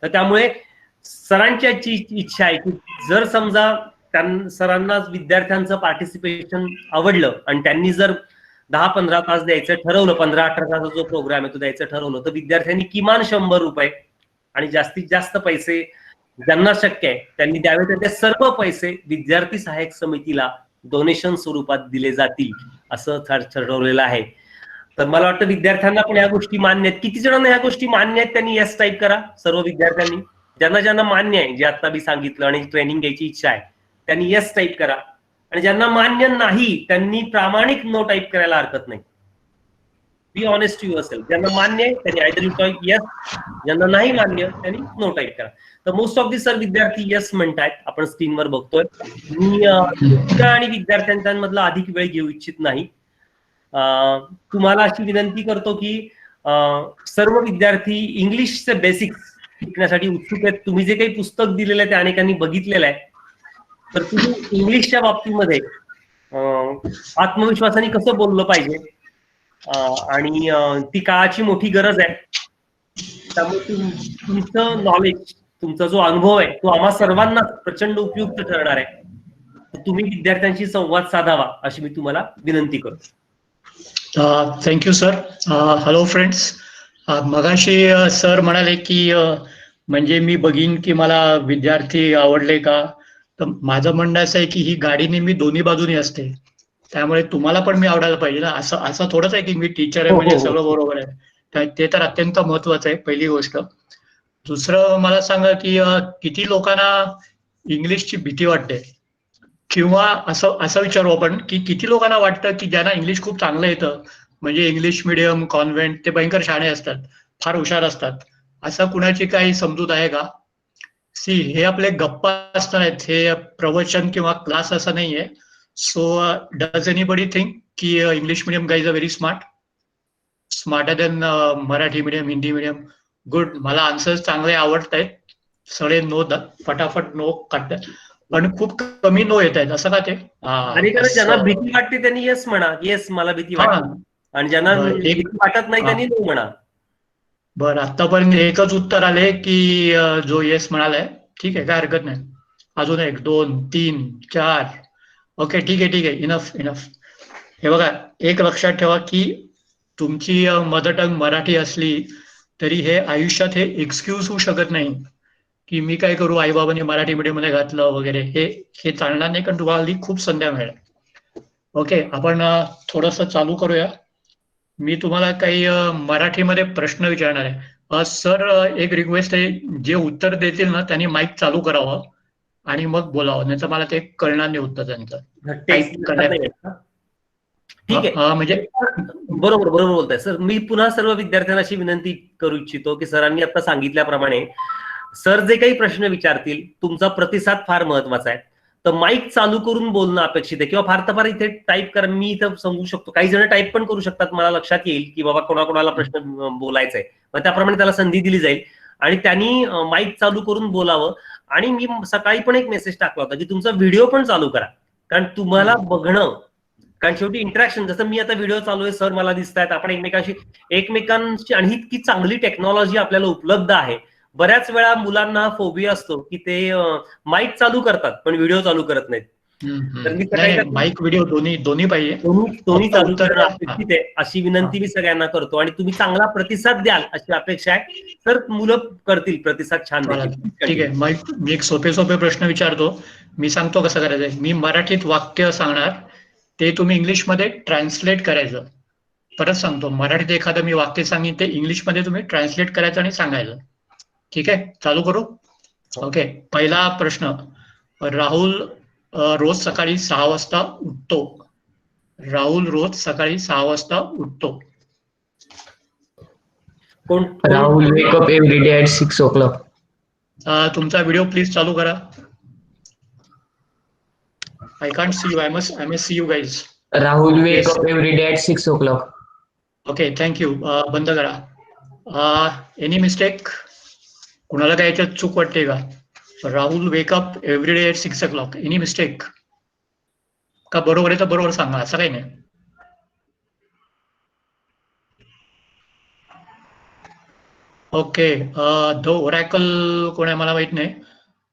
तर त्यामुळे सरांची इच्छा आहे की जर समजा सरांना विद्यार्थ्यांचं पार्टिसिपेशन आवडलं आणि त्यांनी जर 10-15 तास द्यायचं ठरवलं, 15-18 तासाचा जो प्रोग्राम आहे तो द्यायचं ठरवलं, तर विद्यार्थ्यांनी किमान 100 रुपये आणि जास्तीत जास्त पैसे ज्यांना शक्य आहे त्यांनी द्यावे. तर ते सर्व पैसे विद्यार्थी सहाय्यक समितीला डोनेशन स्वरूपात दिले जातील असं ठरवलेलं आहे. तर मला वाटतं विद्यार्थ्यांना पण ह्या गोष्टी मान्य आहेत. किती जणांना ह्या गोष्टी मान्य आहेत त्यांनी यस टाईप करा. सर्व विद्यार्थ्यांनी, ज्यांना ज्यांना मान्य आहे, जे आता मी सांगितलं आणि ट्रेनिंग घ्यायची इच्छा आहे त्यांनी यस टाईप करा, आणि ज्यांना मान्य नाही त्यांनी प्रामाणिक नो टाईप करायला हरकत नाही. Be honest to yourself. ज्यांना मान्य आहे त्यांनी आयदर यू टाईप यस, ज्यांना नाही मान्य त्यांनी नो टाईप करा. तर मोस्ट ऑफ दी सर विद्यार्थी यस म्हणतायत, आपण स्क्रीनवर बघतोय. मी आणि विद्यार्थ्यांमधला अधिक वेळ घेऊ इच्छित नाही. तुम्हाला अशी विनंती करतो की सर्व विद्यार्थी इंग्लिशचे बेसिक्स शिकण्यासाठी उत्सुक आहेत. तुम्ही जे काही पुस्तक दिलेलं आहे ते अनेकांनी बघितलेलं आहे, तर तुम्ही इंग्लिशच्या बाबतीमध्ये आत्मविश्वासाने कसं बोललं पाहिजे, आणि ती काळाची मोठी गरज आहे. त्यामुळे तुमचं नॉलेज, तुमचा जो अनुभव आहे तो आम्हा सर्वांना प्रचंड उपयुक्त ठरणार आहे. तुम्ही विद्यार्थ्यांशी संवाद साधावा अशी मी तुम्हाला विनंती करतो. Thank you sir. Hello friends. मगाशी सर म्हणाले की म्हणजे मी बघीन की मला विद्यार्थी आवडले का, तर माझं म्हणणं असं आहे की ही गाडी नेहमी दोन्ही बाजूनी असते, त्यामुळे तुम्हाला पण मी आवडायला पाहिजे ना. असं थोडंच आहे की मी टीचर आहे म्हणजे सगळं बरोबर आहे. ते तर अत्यंत महत्वाचं आहे, पहिली गोष्ट. दुसरं मला सांगा की किती लोकांना इंग्लिशची भीती वाटते, किंवा असं विचारू आपण की किती लोकांना वाटतं की ज्यांना इंग्लिश खूप चांगलं येतं, म्हणजे इंग्लिश मिडियम कॉन्व्हेंट ते भयंकर शहाणे असतात, फार हुशार असतात, असं कुणाची काही समजूत आहे का? हे आपले गप्पा असतात, हे प्रवचन किंवा क्लास असं नाहीये. सो डज एनीबडी थिंक की English medium guys are very smarter than Marathi medium, Hindi medium? Good. मला आन्सर्स चांगले आवडत आहेत. सगळे नो फटाफट नो काढतात, पण खूप कमी नो येत आहेत, असं का ते? ज्यांना भीती वाटते त्यांनी येस म्हणा, येस मला भीती वाटते, आणि ज्यांना भीती वाटत नाही त्यांनी नो म्हणा. बरं, आतापर्यंत एकच उत्तर आले की जो येस म्हणालाय. ठीक आहे, काय हरकत नाही. अजून 1, 2, 3, 4. ओके, ठीक आहे. इनफ. हे बघा, एक लक्षात ठेवा की तुमची मदर टंग मराठी असली तरी हे आयुष्यात हे एक्सक्यूज होऊ शकत नाही की मी काय करू, आईबाबांनी मराठी मीडियम मध्ये घातलं वगैरे, हे चालणार नाही, कारण तुम्हाला खूप संध्या मिळेल. ओके, आपण थोडस चालू करूया. मी तुम्हाला काही मराठीमध्ये प्रश्न विचारणार आहे. सर, एक रिक्वेस्ट आहे, जे उत्तर देतील ना त्यांनी माईक चालू करावं आणि मग बोलावं, नाही तर मला ते कळणार नाही उत्तर त्यांचं. ठीक आहे, म्हणजे बरोबर बोलताय सर. मी पुन्हा सर्व विद्यार्थ्यांना अशी विनंती करू इच्छितो की सरांनी आता सांगितल्याप्रमाणे सर जे काही प्रश्न विचारतील तुमचा प्रतिसाद फार महत्वाचा आहे. तर माईक चालू करून बोलणं अपेक्षित आहे, किंवा फार तर फार इथे टाईप करा. मी इथं सांगू शकतो, काही जण टाईप पण करू शकतात, मला लक्षात येईल की बाबा कोणाकोणाला प्रश्न बोलायचा आहे, मग त्याप्रमाणे त्याला संधी दिली जाईल आणि त्यांनी माईक चालू करून बोलावं. आणि मी सकाळी पण एक मेसेज टाकला होता की तुमचा व्हिडिओ पण चालू करा, कारण तुम्हाला बघणं, कारण शेवटी इंटरॅक्शन, जसं मी आता व्हिडिओ चालू आहे, सर मला दिसत आहेत, आपण एकमेकांची, आणि इतकी चांगली टेक्नॉलॉजी आपल्याला उपलब्ध आहे. बऱ्याच वेळा मुलांना फोबिया असतो की ते माईक चालू करतात पण व्हिडिओ चालू करत नाहीत. तर मी नाही सगळ्यांना माईक व्हिडिओ दोन्ही पाहिजे. दोन्ही फक्त चालू उत्तर करणं अपेक्षित आहे, अशी विनंती मी सगळ्यांना करतो. आणि तुम्ही चांगला प्रतिसाद द्याल अशी अपेक्षा आहे, तर मुलं करतील, प्रतिसाद छान देतील. ठीक आहे. मग मी एक सोपे प्रश्न विचारतो. मी सांगतो कसं करायचं. मी मराठीत वाक्य सांगणार, ते तुम्ही इंग्लिशमध्ये ट्रान्सलेट करायचं. परत सांगतो, मराठीत एखादं मी वाक्य सांगेन, ते इंग्लिशमध्ये तुम्ही ट्रान्सलेट करायचं आणि सांगायचं. ठीक आहे, चालू करू. ओके, पहिला प्रश्न. राहुल रोज सकाळी 6 वाजता उठतो. राहुल रोज सकाळी 6 वाजता उठतो. कोण? Rahul wake up every day at 6 o'clock. तुमचा व्हिडिओ प्लीज चालू करा. I can't see you. I must see you guys. Rahul wake Yes. up every day at 6 o'clock. Okay, thank you. बंद करा. Any mistake? कुणाला काय याच्यात चूक वाटते का? Rahul wake up every day at 6 o'clock. Any mistake? का बरोबर आहे तर बरोबर सांगा, असं काही नाही. ओके, द ओरॅकल कोण आहे मला माहित नाही,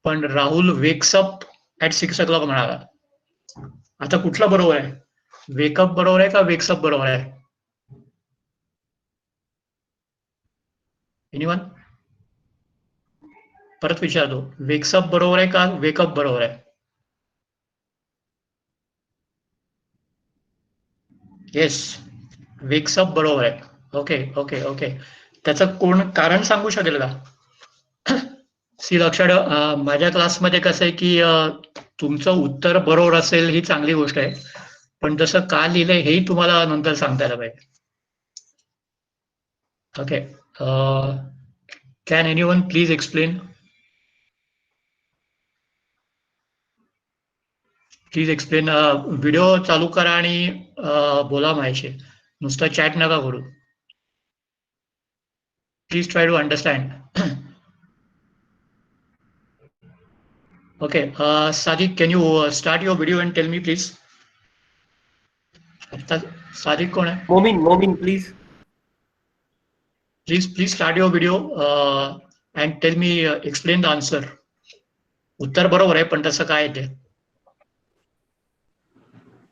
पण राहुल वेक्सअप ॲट 6 o'clock म्हणाला. आता कुठला बरोबर आहे? वेकअप बरोबर आहे का वेक्सअप बरोबर आहे? एनीवन? परत विचारतो, वेक्सअप बरोबर आहे का वेकअप बरोबर आहे? येस, वेक्सअप बरोबर आहे. Okay okay okay. त्याचं कोण कारण सांगू शकेल का? सी लक्षात ठेवा, माझ्या क्लासमध्ये कसं आहे की तुमचं उत्तर बरोबर असेल ही चांगली गोष्ट आहे, पण जसं का लिहिलंय हेही तुम्हाला नंतर सांगता यायला पाहिजे. Okay, can anyone please explain? Please explain. Video चालू करा आणि बोला माझ्याशी, नुसतं चॅट नका करू. Please try to understand. Okay, Sadiq, can you start your video and tell me please? Sadiq कोण आहे? Momin please. Please start your video and tell me, explain the answer. उत्तर बरोबर आहे, पण तसं काय आहे ते?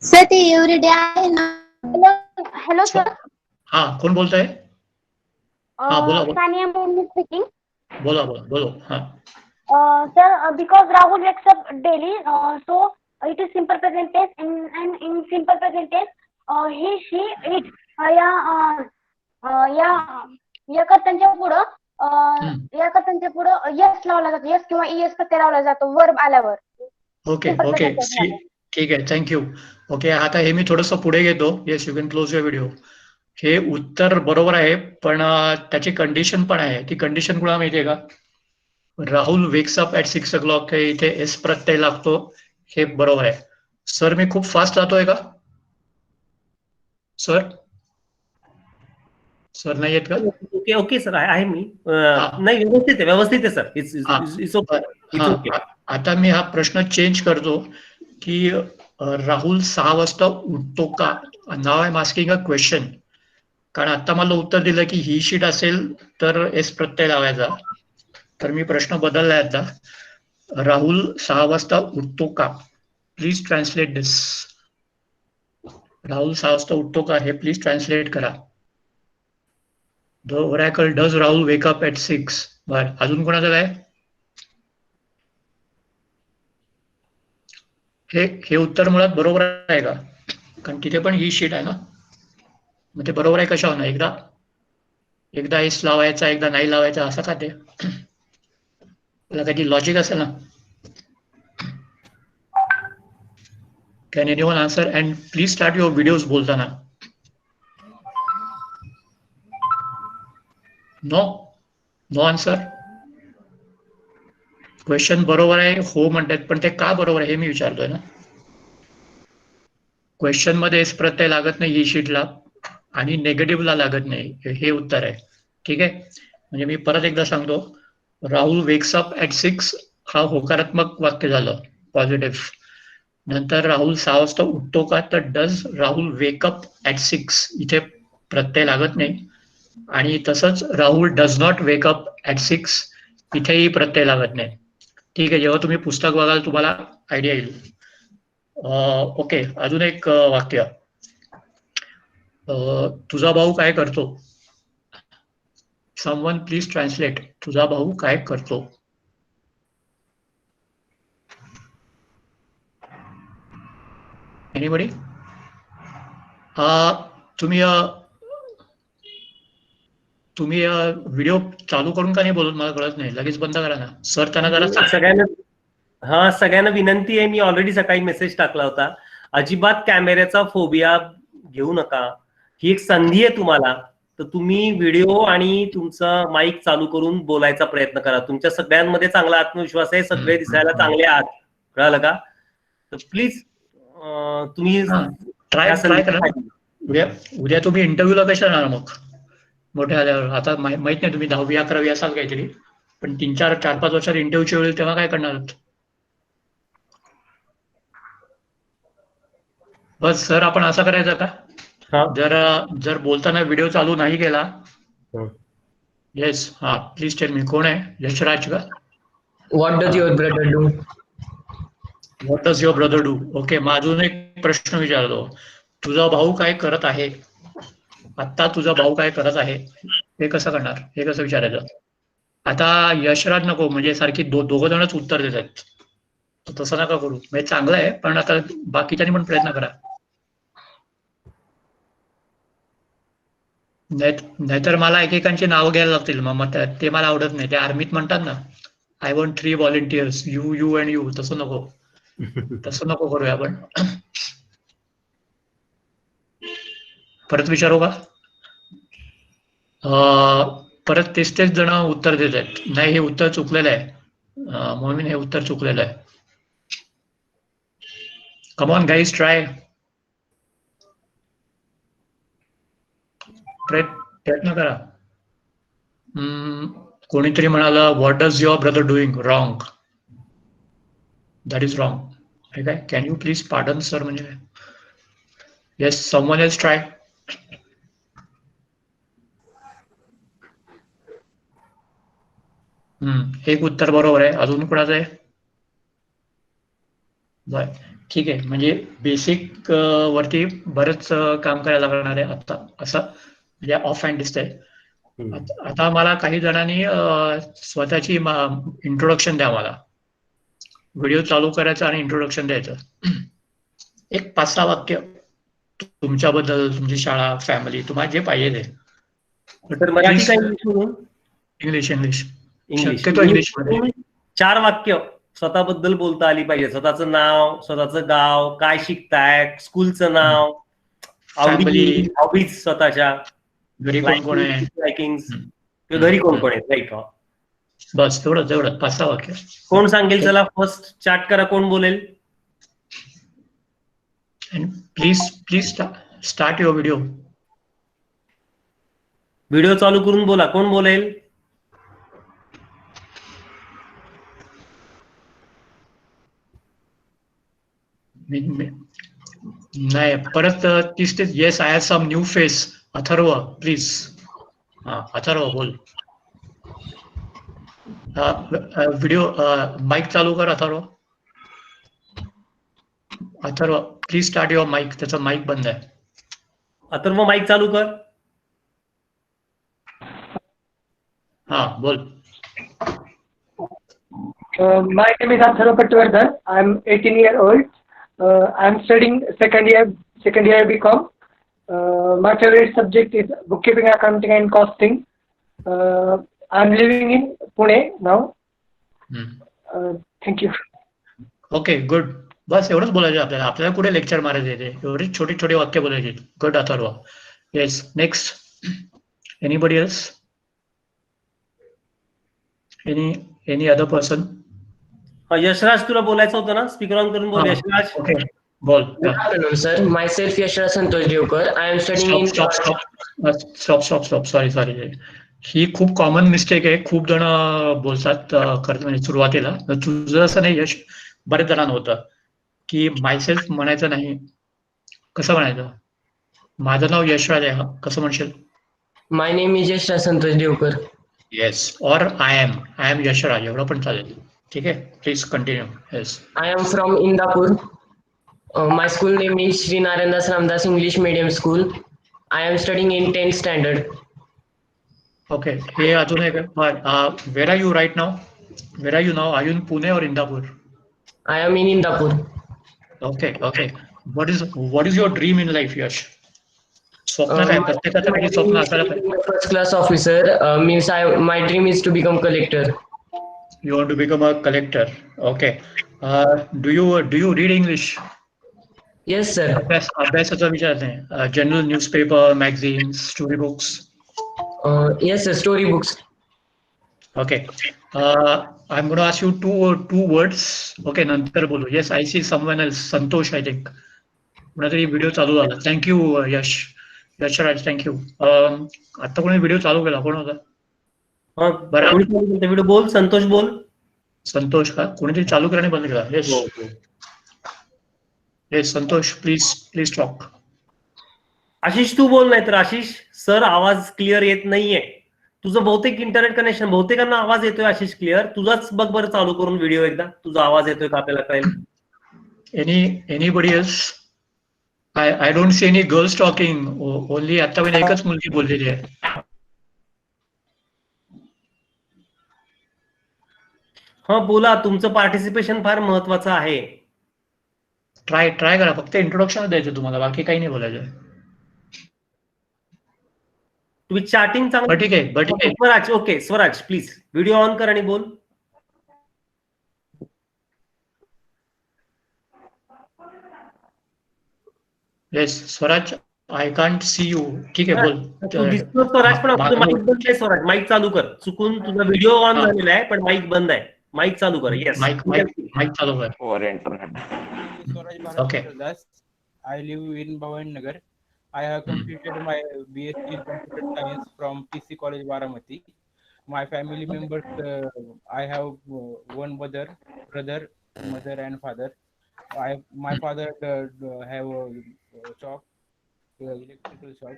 सर ते एव्हरीडे आहे ना. Hello sir. हा, कोण बोलतोय? हा, बोला. सानिया मोमीन स्पीकिंग. बोलो. हा. Sir, because Rahul wakes up daily, so it is simple present tense, and in simple present tense, he, she, it या कर्त्यांच्या पुढं यस लावला जातो. यस किंवा ईएस प्रत्यय लावला जातो वर्ब आल्यावर. ओके, ठीक आहे, थँक्यू. ओके, आता हे मी थोडंसं पुढे घेतो. Yes, you can close your video. हे उत्तर बरोबर आहे, पण त्याची कंडिशन पण आहे. ती कंडिशन कुणाला माहितीये का? Rahul wakes up at 6 o'clock, इथे एस प्रत्यय लागतो, हे बरोबर आहे. सर, मी खूप फास्ट जातोय का? सर नाही येत का? ओके सर, आहे मी. नाही, व्यवस्थित आहे सर. It's okay. आता मी हा प्रश्न चेंज करतो की राहुल 6 वाजता उठतो का? Now I am asking a question. कारण आता मला उत्तर दिलं की ही शीट असेल तर एस प्रत्यय लावायचा. तर मी प्रश्न बदललाय आता. राहुल 6 वाजता उठतो का? प्लीज ट्रान्सलेट दिस. राहुल 6 वाजता उठतो का हे प्लीज ट्रान्सलेट करा. The oracle, does Rahul wake up at 6? बर, अजून कोणाचं काय? हे उत्तर मुळात बरोबर आहे का? कारण तिथे पण ही शीट आहे ना, मग ते बरोबर आहे कशावर? एकदा एस लावायचा, एकदा नाही लावायचा, असं का? ते काही लॉजिक असेल ना. Can anyone answer? And please start your videos बोलताना. No answer. क्वेश्चन बरोबर आहे, हो म्हणतात, पण ते का बरोबर आहे हे मी विचारतोय ना. क्वेश्चन मध्ये एस प्रत्यय लागत नाही ही शीटला, आणि नेगेटिव्हला लागत नाही, हे उत्तर आहे. ठीक आहे, म्हणजे मी परत एकदा सांगतो. राहुल वेक्स अप ॲट 6 हा होकारात्मक वाक्य झालं, पॉझिटिव्ह. नंतर राहुल 6 वाजता उठतो का? तर डज राहुल वेकअप ॲट 6, इथे प्रत्यय लागत नाही. आणि तसंच Rahul does not wake up at 6, इथेही प्रत्यय लागत नाही. ठीक आहे, जेव्हा तुम्ही पुस्तक बघाल तुम्हाला आयडिया येईल. ओके, अजून एक वाक्य. तुझा भाऊ काय करतो? Someone please translate. तुझा भाऊ काय करतो? एनीबडी? तुम्ही व्हिडिओ चालू करून का नाही बोलत मला कळत नाही. लगेच बंद करा ना सर. त्यांना जरा सगळ्यांना विनंती आहे. मी ऑलरेडी सकाळी मेसेज टाकला होता. अजिबात कॅमेऱ्याचा फोबिया घेऊ नका. ही एक संधी आहे तुम्हाला. तर तुम्ही व्हिडिओ आणि तुमचा माईक चालू करून बोलायचा प्रयत्न करा. तुमच्या सगळ्यांमध्ये चांगला आत्मविश्वास आहे. सगळे दिसायला चांगले आहात. कळालं का? तर प्लीज तुम्ही ट्राय करा. उद्या तुम्ही इंटरव्ह्यूला कशा येणार मग मोठे आल्यावर? आता माहित नाही तुम्ही 10वी 11वी असाल काहीतरी, पण 3-4-5 वर्षात इंटरव्ह्यूच्या वेळी तेव्हा काय करणार? बस सर, आपण असं करायचं का? जर बोलताना व्हिडिओ चालू नाही केला. येस, हा प्लीज टेल मी. कोण आहे? यशराज का? What does your brother do? What does your brother do? Okay, मग अजून एक प्रश्न विचारतो. तुझा भाऊ काय करत आहे? आता तुझा भाऊ काय करत आहे हे कसं करणार? हे कसं विचारायचं? आता यशराज नको, म्हणजे सारखी दोघं जणच उत्तर देत आहेत. तसं नका करू. म्हणजे चांगलं आहे, पण आता बाकीच्यांनी पण प्रयत्न करा. नाहीतर मला एकेकांची नावं घ्यायला लागतील. मग ते मला आवडत नाही. ते आर्मीत म्हणतात ना, I want 3 volunteers, you and you. तसं नको करूया आपण. परत विचारू का? परत तेच जण उत्तर देत आहेत. नाही, हे उत्तर चुकलेलं आहे. म्हणून हे उत्तर चुकलेलं आहे. Come on guys, try. प्रयत्न करा. कोणीतरी म्हणाला what does your brother doing? Wrong. That is wrong. ठीक आहे. Can you please pardon sir म्हणजे? Yes, someone else try. एक उत्तर बरोबर आहे. अजून कोणाचं आहे? बर, ठीक आहे. म्हणजे बेसिक वरती बरंच काम करायला लागणार आहे आता, असं म्हणजे ऑफ हँड दिसतंय. आता मला काही जणांनी स्वतःची इंट्रोडक्शन द्या. मला व्हिडिओ चालू करायचा आणि इंट्रोडक्शन द्यायचं. एक 5-6 वाक्य तुमच्याबद्दल, तुमची शाळा, फॅमिली, तुम्हाला जे पाहिजे ते. इंग्लिश शक्यतो इंग्लिश मध्ये 4 वाक्य स्वतःबद्दल बोलता आली पाहिजे. स्वतःचं नाव, स्वतःचं गाव, काय शिकताय, स्कूलचं नाव, आवडी, हॉबीज, स्वतःच्या घरी कोण आहे, लायकिंग्स, घरी कोण आहे. राईट. बस तेवढं 5-6 वाक्य. कोण सांगेल? चला फर्स्ट चार्ट करा. कोण बोलेल? Please start your video. Video चालू करून बोला. कोण बोलेल? नाही, परत 30 ते. Yes, I have some new face. Atharva please. Atharva बोल. व्हिडिओ माईक चालू कर. Atharva please start your mic. त्याचा माईक बंद आहे. अथर्व माईक चालू कर. बोल. My name is Atharva Patwardhan. I'm 18 years old. I'm studying second year BCom. My favorite subject is bookkeeping, accounting, and costing. I'm living in Pune now. Thank you. Okay, good. बस एवढंच बोलायचं आपल्याला कुठे lecture मारायचे ते. एवढी छोटी वाक्य बोलायची. Good Atharva. Yes, next. Anybody else? Any other person? Yashraj, तुला बोलायचं होतं ना? स्पीकर ऑन करून बोल. यशराज, ओके, बोल. Good afternoon, sir. Myself Yashraj Santosh Devkar. I am studying in. Stop. Sorry. ही खूप कॉमन मिस्टेक आहे. खूप जण बोलतात म्हणजे सुरुवातीला. तुझं असं नाही यश. बरेच जणांना होतं की मायसेल्फ म्हणायचं नाही. कसं म्हणायचं? माझं नाव यशराज आहे. कसं म्हणशील? My name is Yashraj Santosh Devkar. Yes, और आय एम यशराज. एवढं पण चालेल. ठीक आहे, please continue. Yes. I am from Indapur. My school name is Sri Narendas Ramdas English Medium School. I am studying in 10th standard. Okay, हे अजून एक where are you right now? Where are you now? Are you in Pune or Indapur? I am in Indapur. Okay okay. What is your dream in life, Yash? स्वप्न काय? प्रत्येकाचं My काही dream स्वप्न is to असायला पाहिजे. become a first class officer. My dream is to become collector. You want to become a collector. Okay. Do you read English? Yes, sir. अभ्यासाचा विचार नाही. General newspaper, magazines, story books. Yes, sir. Story books. Okay. I'm going to ask you two words. Okay, नंतर बोलू. Yes, I see someone else. Santosh, I think. कुणातरी video चालू झाला. Thank you Yash. Yashraj, thank you. आता कोणी व्हिडिओ चालू केला? कोण होता? बरं. व्हिडिओ बोल, संतोष बोल. संतोष का? कोणीतरी चालू केला आणि बंद केला. येस हो. Yes, Santosh, please talk. Ashish तू बोल, नाही तर आशिष सर आवाज क्लिअर येत नाहीये. तुझं बहुतेक इंटरनेट कनेक्शन, बहुतेकांना आवाज येतोय आशिष क्लिअर. तुझाच बघ बरं चालू करून व्हिडिओ एकदा. तुझा आवाज येतोय का आपल्याला कळेल. Anybody else? I don't see any girls talking. Only आता मी एकच मुलगी बोललेली आहे. हा बोला, तुमचं पार्टिसिपेशन फार महत्वाचं आहे. ट्राय करा. फक्त इंट्रोडक्शन द्यायचं तुम्हाला, बाकी काही नाही बोलायचं. तुम्ही चॅटिंग चांगलं. ठीक आहे. Swaraj, okay Swaraj please video on कर आणि बोल. Yes Swaraj, I can't see you. ठीक आहे, बोल. तू दिसतो स्वराज, पण तुझं माईक बंद आहे. स्वराज माईक चालू कर. चुकून तुझा व्हिडिओ ऑन झालेला आहे पण माईक बंद आहे. माईक चालू कर. येस, माईक चालू कर. over internet. Okay. I live in Bhavan Nagar. I have completed my BSc in Computer Science from PC College Varamati. My family members, I have one brother, mother, and father. My father have a shop, electrical shop.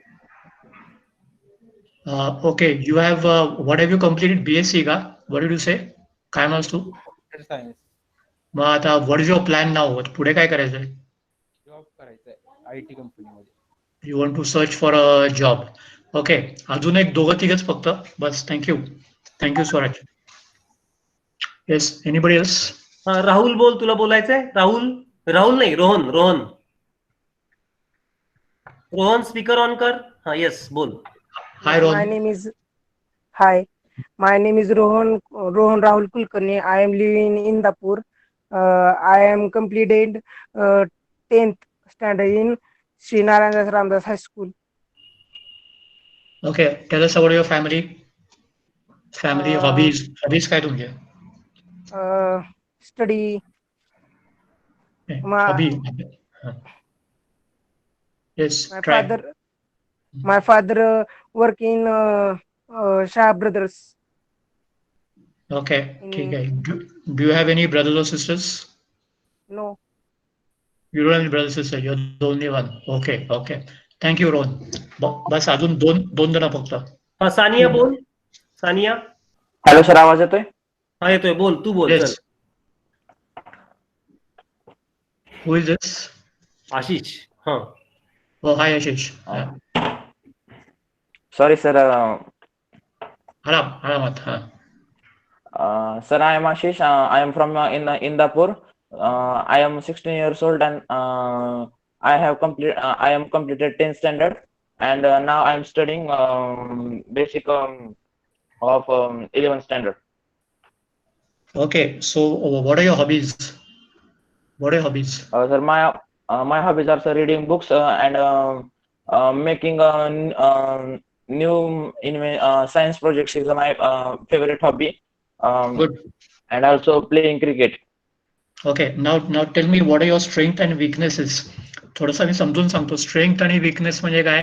Okay, you have what have you completed? BSc का? What did you say? काय म्हणस तू? Computer Science. मग आता what is your plan now? पुढे काय करायचंय? Job करायचा IT कंपनीमध्ये. You want to search for a job. Okay. अजून एक दोघं तिघच फक्त बस. Thank you Swaraj. Yes, anybody else? Rahul बोल, तुला बोलायचंय. राहुल नाही, रोहन स्पीकर ऑन कर. हा येस बोल. Hi Rohan. My name is Rohan Rahul Kulkarni. I am living in Indapur. I am completed 10th standard in Sri Narendas Ramdas High School. Okay, tell us about your family. Hobbies काय तुमचे? Study. Hobby. Yes, try. My father work in Shah Brothers. Okay, ठीक आहे. Do you have any brothers or sisters? No. You don't have any brothers or sisters. You're the only one. Okay. Thank you, Rohan. बस अजून दोन जण फक्त. सानिया बोल. Sania. Hello sir, आवाज येतोय? हा येतोय, बोल. तू बोल. Yes. Who is this? Ashish. हा. Oh, hi Ashish. Sorry sir. Haramat. Sir, I am Ashish. I am from in Indapur. I am 16 years old and I am completed 10th standard and now I am studying basic of 11th standard. Okay, so what are your hobbies? Sir, my hobbies are sir, reading books and making new science projects is my favorite hobby. Good. And also playing cricket. Okay, now tell me what are your strengths and weaknesses. थोडंसं मी समजून सांगतो. Strength आणि weakness म्हणजे काय?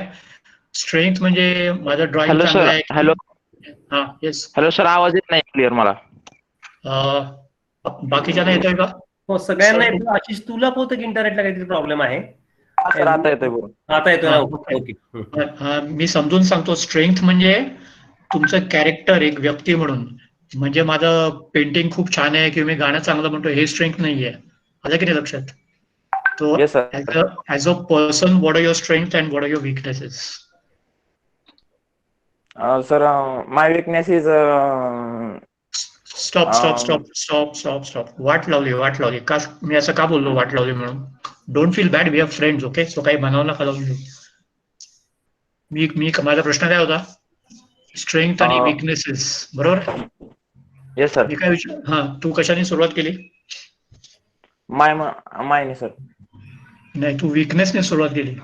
Strength म्हणजे माझं drawing चांगलं आहे. हॅलो. हा, येस. हॅलो सर, आवाज येत नाही क्लिअर मला. बाकीच्यांना येतोय का? हो, सगळ्यांना येतो. आशिष तुला बहुतेक इंटरनेटला काहीतरी प्रॉब्लेम आहे. सर आता येतोय बरोबर. आता येतोय. ओके. मी समजून सांगतो. स्ट्रेंथ म्हणजे तुमचं कॅरेक्टर, एक व्यक्ती म्हणून. म्हणजे माझं पेंटिंग खूप छान आहे किंवा मी गाणं चांगलं म्हणतो, हे स्ट्रेंथ नाहीये. आलं की नाही लक्षात? So Yes, sir. as a person, what are your strengths and what are your weaknesses? Sir, my weakness is Stop. वाट लावली का मी असं का बोललो वाट लावली म्हणून? Don't feel bad, we are friends. Okay, so काही बनाव नका लावून घेऊ. मी माझा प्रश्न काय होता? स्ट्रेंथ आणि विकनेसेस, बरोबर? Yes sir. मी काय हा, तू कशाने सुरुवात केली? मायने सर. नाही, तू विकनेसने सुरुवात केली.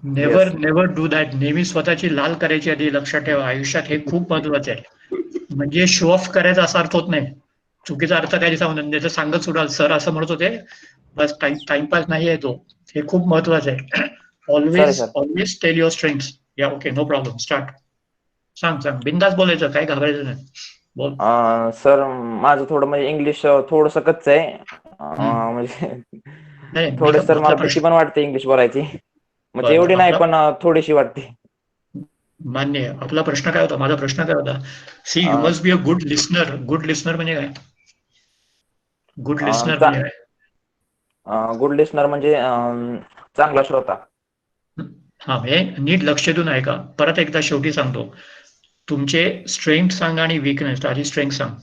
Never do that. नेहमी स्वतःची लाल करायची आधी लक्षात ठेवा. आयुष्यात हे खूप महत्वाचं आहे. म्हणजे शो ऑफ करायचा असा अर्थ होत नाही. चुकीचा अर्थ काय सांगून सांगत सुटाल सर असं म्हणत होते, बस टाइमपास नाही आहे तो. हे खूप महत्वाचं आहे. Always tell your strengths. या ओके, नो प्रॉब्लेम, स्टार्ट. सांग बिंदास बोलायचं, काय घाबरायचं नाही. बोल. सर माझं थोडं म्हणजे इंग्लिश थोडस कच्च आहे. म्हणजे थोडे सर मला भीती पण वाटते इंग्लिश बोलायची. म्हणजे एवढी नाही पण थोडीशी वाटते. मान्य आहे. आपला प्रश्न काय होता? माझा प्रश्न काय होता? See, you must be a good listener. Good listener म्हणजे काय? गुड लिस्नर म्हणजे काय? गुड लिस्नर म्हणजे चांगला श्रोता. हा, हे नीट लक्ष देऊन ऐका. परत एकदा शेवटी सांगतो, तुमचे स्ट्रेंथ सांगा आणि वीकनेस. आधी स्ट्रेंथ सांग.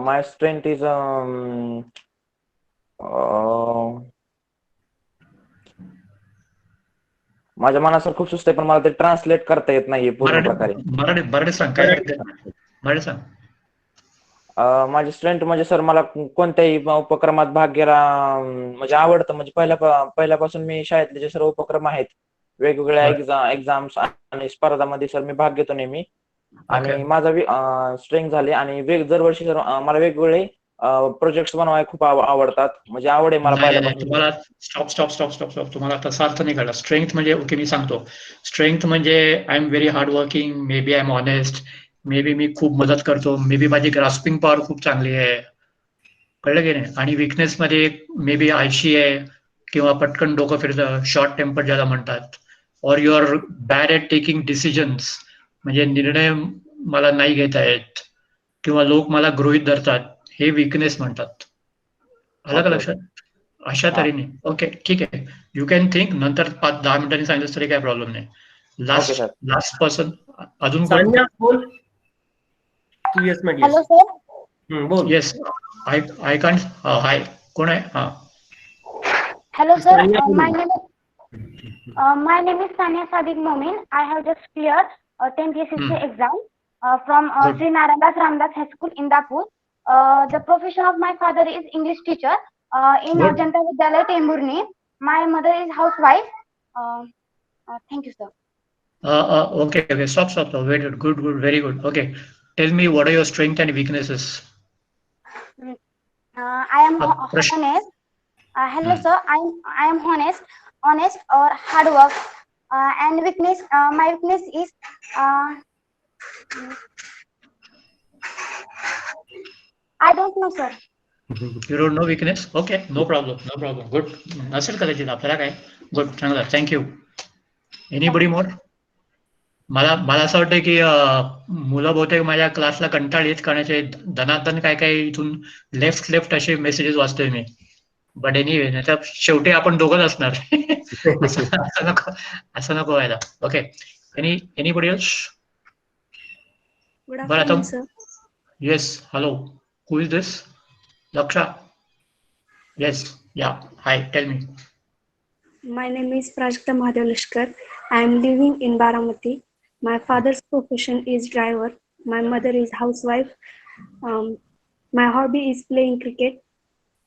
माय स्ट्रेंथ इज माझ्या मनासर खूप सुस्त आहे, पण मला ते ट्रान्सलेट करता येत नाहीये पूर्ण प्रकारे. मराठी सांग, काय हरकत नाही. मराठी सांग. माझी स्ट्रेंथ म्हणजे सर मला कोणत्याही उपक्रमात भाग घ्यायला म्हणजे आवडतं. म्हणजे पहिल्यापासून मी शाळेतले जे सर्व उपक्रम आहेत, वेगवेगळ्या एक्झाम्स आणि स्पर्धामध्ये सर मी भाग घेतो नेहमी. आणि माझा स्ट्रेंथ झाले आणि दरवर्षी सर मला वेगवेगळे प्रोजेक्ट बनवायला खूप आवडतात. म्हणजे आवड आहे मला पहिल्यापासून. तुम्हाला स्टॉप. तुम्हाला तसा अर्थ नाही कळला. स्ट्रेंथ म्हणजे ओके, मी सांगतो. स्ट्रेंथ म्हणजे I am very hard working, maybe I am honest, maybe मी खूप मदत करतो, मे बी माझी ग्रास्पिंग पॉवर खूप चांगली आहे. कळलं की नाही? आणि विकनेस मध्ये मे बी आळशी आहे किंवा पटकन डोकं फिरतं, शॉर्ट टेम्पर ज्याला म्हणतात, or you are bad at taking decisions. म्हणजे निर्णय मला नाही घेता येत किंवा लोक मला गृहीत धरतात, हे विकनेस म्हणतात. आलं का लक्षात? अशा तऱ्हेने. ओके, ठीक आहे. You can think. नंतर 5-10 मिनिटांनी सांगितलं तरी काय प्रॉब्लेम नाही. Last person. अजून कोण? तू येस म्हटली. Hello sir. बोल. Yes, I can't. हाय, कोण आहे? हा, Hello sir, my name is Sania Sadiq Momin. I have just cleared 10th SSC exam from Sri Narendas Ramdas High School, Indapur. The profession of my father is English teacher in Janta Vidyalaya, Temburni. My mother is housewife. Thank you, sir. Okay. Stop. Very good. Very good. Okay. Tell me, what are your strengths and weaknesses? I am honest. Hello sir, I am honest or hard work, and weakness. My weakness is I don't know sir. You don't know weakness? Okay, no problem. Good. असेल कदाचित, आपल्याला काय. Good, चांगला. Thank you. Anybody मोर? मला असं वाटतं की मुलं बहुतेक माझ्या क्लासला कंटाळीत करण्याचे धनाधन काय इथून लेफ्ट असे मेसेजेस वाचतोय मी. बट एनिवे, नाही शेवटी आपण दोघंच असणार. असं नको व्हायला. Okay, anybody else? बरं, आता yes. Hello, who is this? Laksha? Yes. Yeah. Hi. Tell me. My name is Prajakta Mahadev Lashkar. I am living in Baramati. My father's profession is driver. My mother is housewife. My hobby is playing cricket.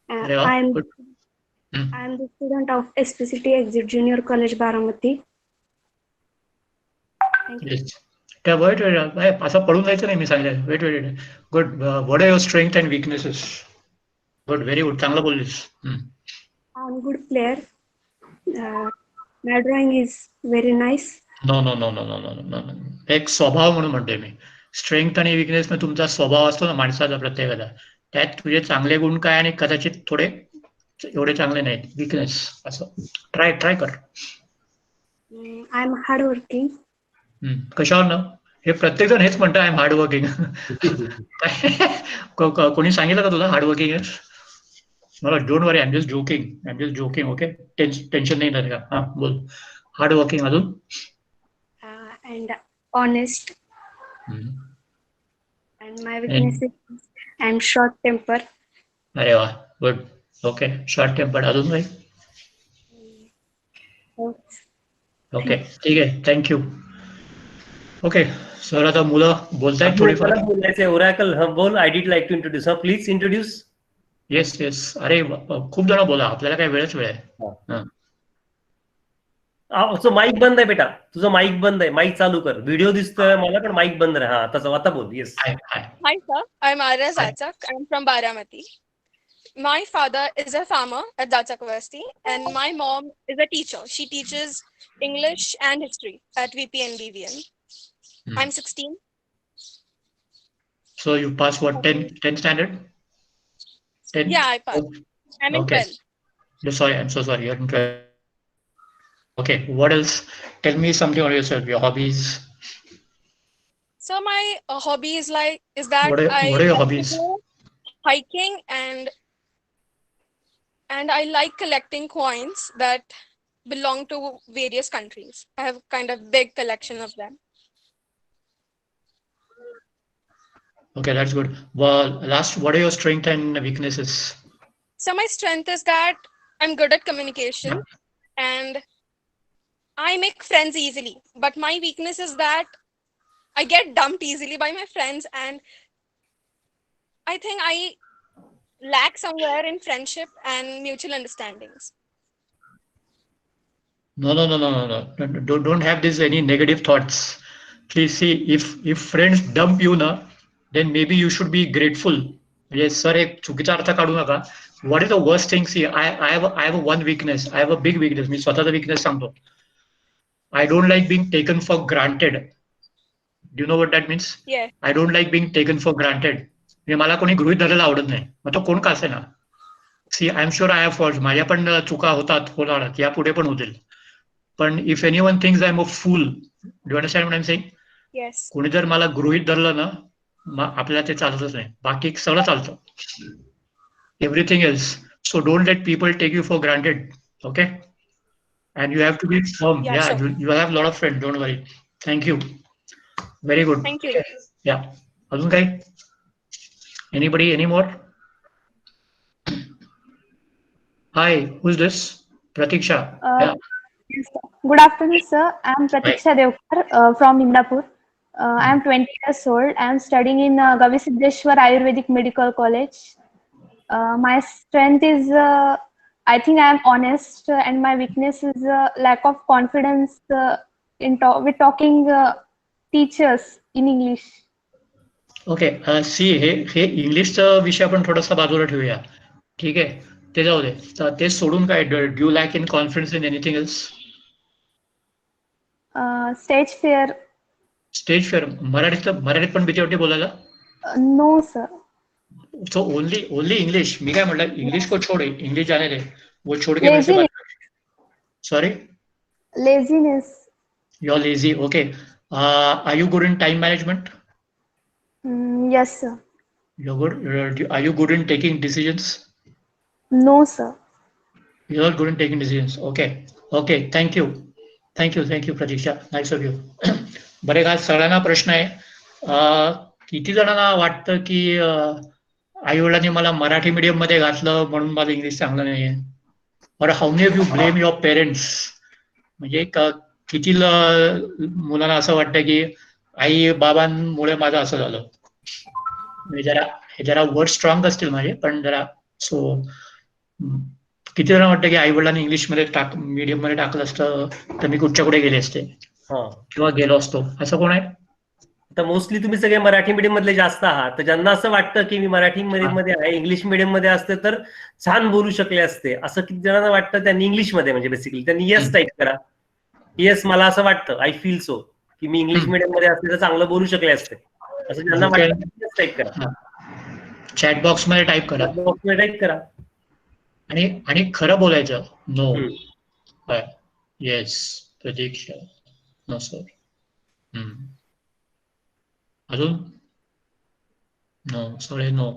I am the student of SPCT Exit Junior College Baramati. Yes. Wait. असं पडून जायचं नाही, मी सांगितलं. Wait. Good. What are your strengths and weaknesses? Good. Very good. चांगलं बोललीस. I'm a good player. My drawing is very nice. No. एक स्वभाव म्हणून म्हणतोय मी. स्ट्रेंथ आणि विकनेस मध्ये तुमचा स्वभाव असतो ना माणसाचा, प्रत्येकाचा. त्यात तुझे चांगले गुण काय आणि कदाचित थोडे एवढे चांगले नाहीत. विकनेस असं ट्राय कर. I am hardworking. कशावर ना? हे प्रत्येक जण हेच म्हणतं, आय एम हार्डवर्किंग. कोणी सांगितलं का तुला हार्डवर्किंग आहेस? मला don't worry, I am just joking. Okay, tension नाही झालं का? हा बोल. Hard working. अजून? And honest. हम्म. And my weakness is I'm short temper. अरे वा, गुड. Okay, short tempered. अजून काही? ओके, ठीक आहे, थँक्यू. ओके सर, आता मुलं बोलतायत थोडीफार. मला बोलायचंय ओरॅकल. बोल. I did like to introduce. Please introduce. Yes. अरे खूप जण बोला, आपल्याला काय वेळच वेळ आहे. तुझं माईक बंद आहे बेटा, तुझं माईक बंद आहे. माईक चालू कर. व्हिडिओ दिसतोय मला पण माईक बंद आहे. आता बोल. Yes. Hi sir, I'm Arya Zatzak. I'm from Baramati. My father is a farmer at Zatzak University and my mom is a teacher. She teaches English and history at VP and BVM. I'm 16. So you passed what, 10th standard? 10? Yeah, I passed. I'm in Okay. 12. I'm so sorry. You're in 12. Okay, what else? Tell me something about yourself, your hobbies. So my hobby is that What are your like hobbies? to go hiking and I like collecting coins that belong to various countries. I have kind of big collection of them. Okay, that's good. Well, what are your strengths and weaknesses? So my strength is that I'm good at communication and I make friends easily. But my weakness is that I get dumped easily by my friends, and I think I lack somewhere in friendship and mutual understandings. No. Don't have this any negative thoughts. Please see, if friends dump you na, then maybe you should be grateful. Yes, sir. एक चुकीचा अर्थ काढू नका. What is the worst thing? See, I have one weakness. I have a big weakness. मी स्वतःचा weakness सांगतो. I don't like being taken for granted. Do you know what that means? Yeah. I don't like being taken for granted. मला कोणी गृहीत धरायला आवडत नाही. मग तो कोण का असे ना. See, I am sure I have fault. माझ्या पण चुका होणार, यापुढे पण होतील. पण if anyone thinks I am a fool, do understand what I am saying? Yes. कोणी जर मला गृहीत धरलं ना, मग आपल्याला ते चालतच नाही. बाकी सगळं चालतं. Everything else. So don't let people take you for granted. Okay? And you have to be firm. Yeah, sure. You have a lot of friends. Don't worry. Thank you. Very good. Thank you. Yeah. अजून काही? Anybody? Any more? Hi. Who's this? Pratiksha. Yeah. Yes, sir. Good afternoon, sir. I'm Pratiksha Devkar from Indapur. I'm 20 years old. I'm studying in Gavi Siddheshwar Ayurvedic Medical College. My strength is, I think I am honest, and my weakness is lack of confidence with talking teachers in English. Okay, see, हे इंग्लिशचा विषय आपण थोडासा बाजूला ठेवूया. ठीक आहे, ते जाऊ दे. ते सोडून काय, do you lack in confidence in anything else? Stage fear. Stage fear. मराठीत पण भीती वाटते बोलायला? No, sir. So only English. मी काय म्हटलं, इंग्लिश को छोड़, इंग्लिश जाने दे. वो छोड़ के मेरे से बात कर. Sorry? Laziness. You're lazy. Okay. Are you good in time management? Yes, sir. You're good. Are you good in taking decisions? No, sir. You're not good in taking decisions. Okay. Thank you, Pratiksha. Nice of you. बरे का, सगळ्यांना प्रश्न आहे. किती जणांना वाटतं की आई वडिलांनी मला मराठी मीडियम मध्ये घातलं म्हणून माझं इंग्लिश चांगलं नाहीये? और how many of you blame your parents? म्हणजे किती मुलांना असं वाटतं की आई बाबांमुळे माझं असं झालं? म्हणजे जरा वर्ड स्ट्रॉंग असतील माझे, पण जरा सो किती जण वाटतं की आई वडिलांनी इंग्लिश मध्ये मीडियम मध्ये टाकलं असतं तर मी कुठे गेले असते किंवा गेलो असतो, असं कोण आहे? तर मोस्टली तुम्ही सगळे मराठी मीडियम मधले जास्त आहात, तर ज्यांना असं वाटतं की मी मराठी मीडियम मध्ये आहे, इंग्लिश मीडियम मध्ये असते तर छान बोलू शकले असते, असं किती जणांना वाटतं? त्यांनी इंग्लिश मध्ये, म्हणजे बेसिकली त्यांनी येस टाईप करा. येस, मला असं वाटतं, आय फील सो, की मी इंग्लिश मीडियम मध्ये असते तर चांगलं बोलू शकले असते, असं ज्यांना वाटतं येस टाईप करा. चॅट बॉक्स मध्ये टाईप करा. आणि खरं बोलायचं. No. Yes Pratiksha. No sir. अजून? नो, सगळे नो.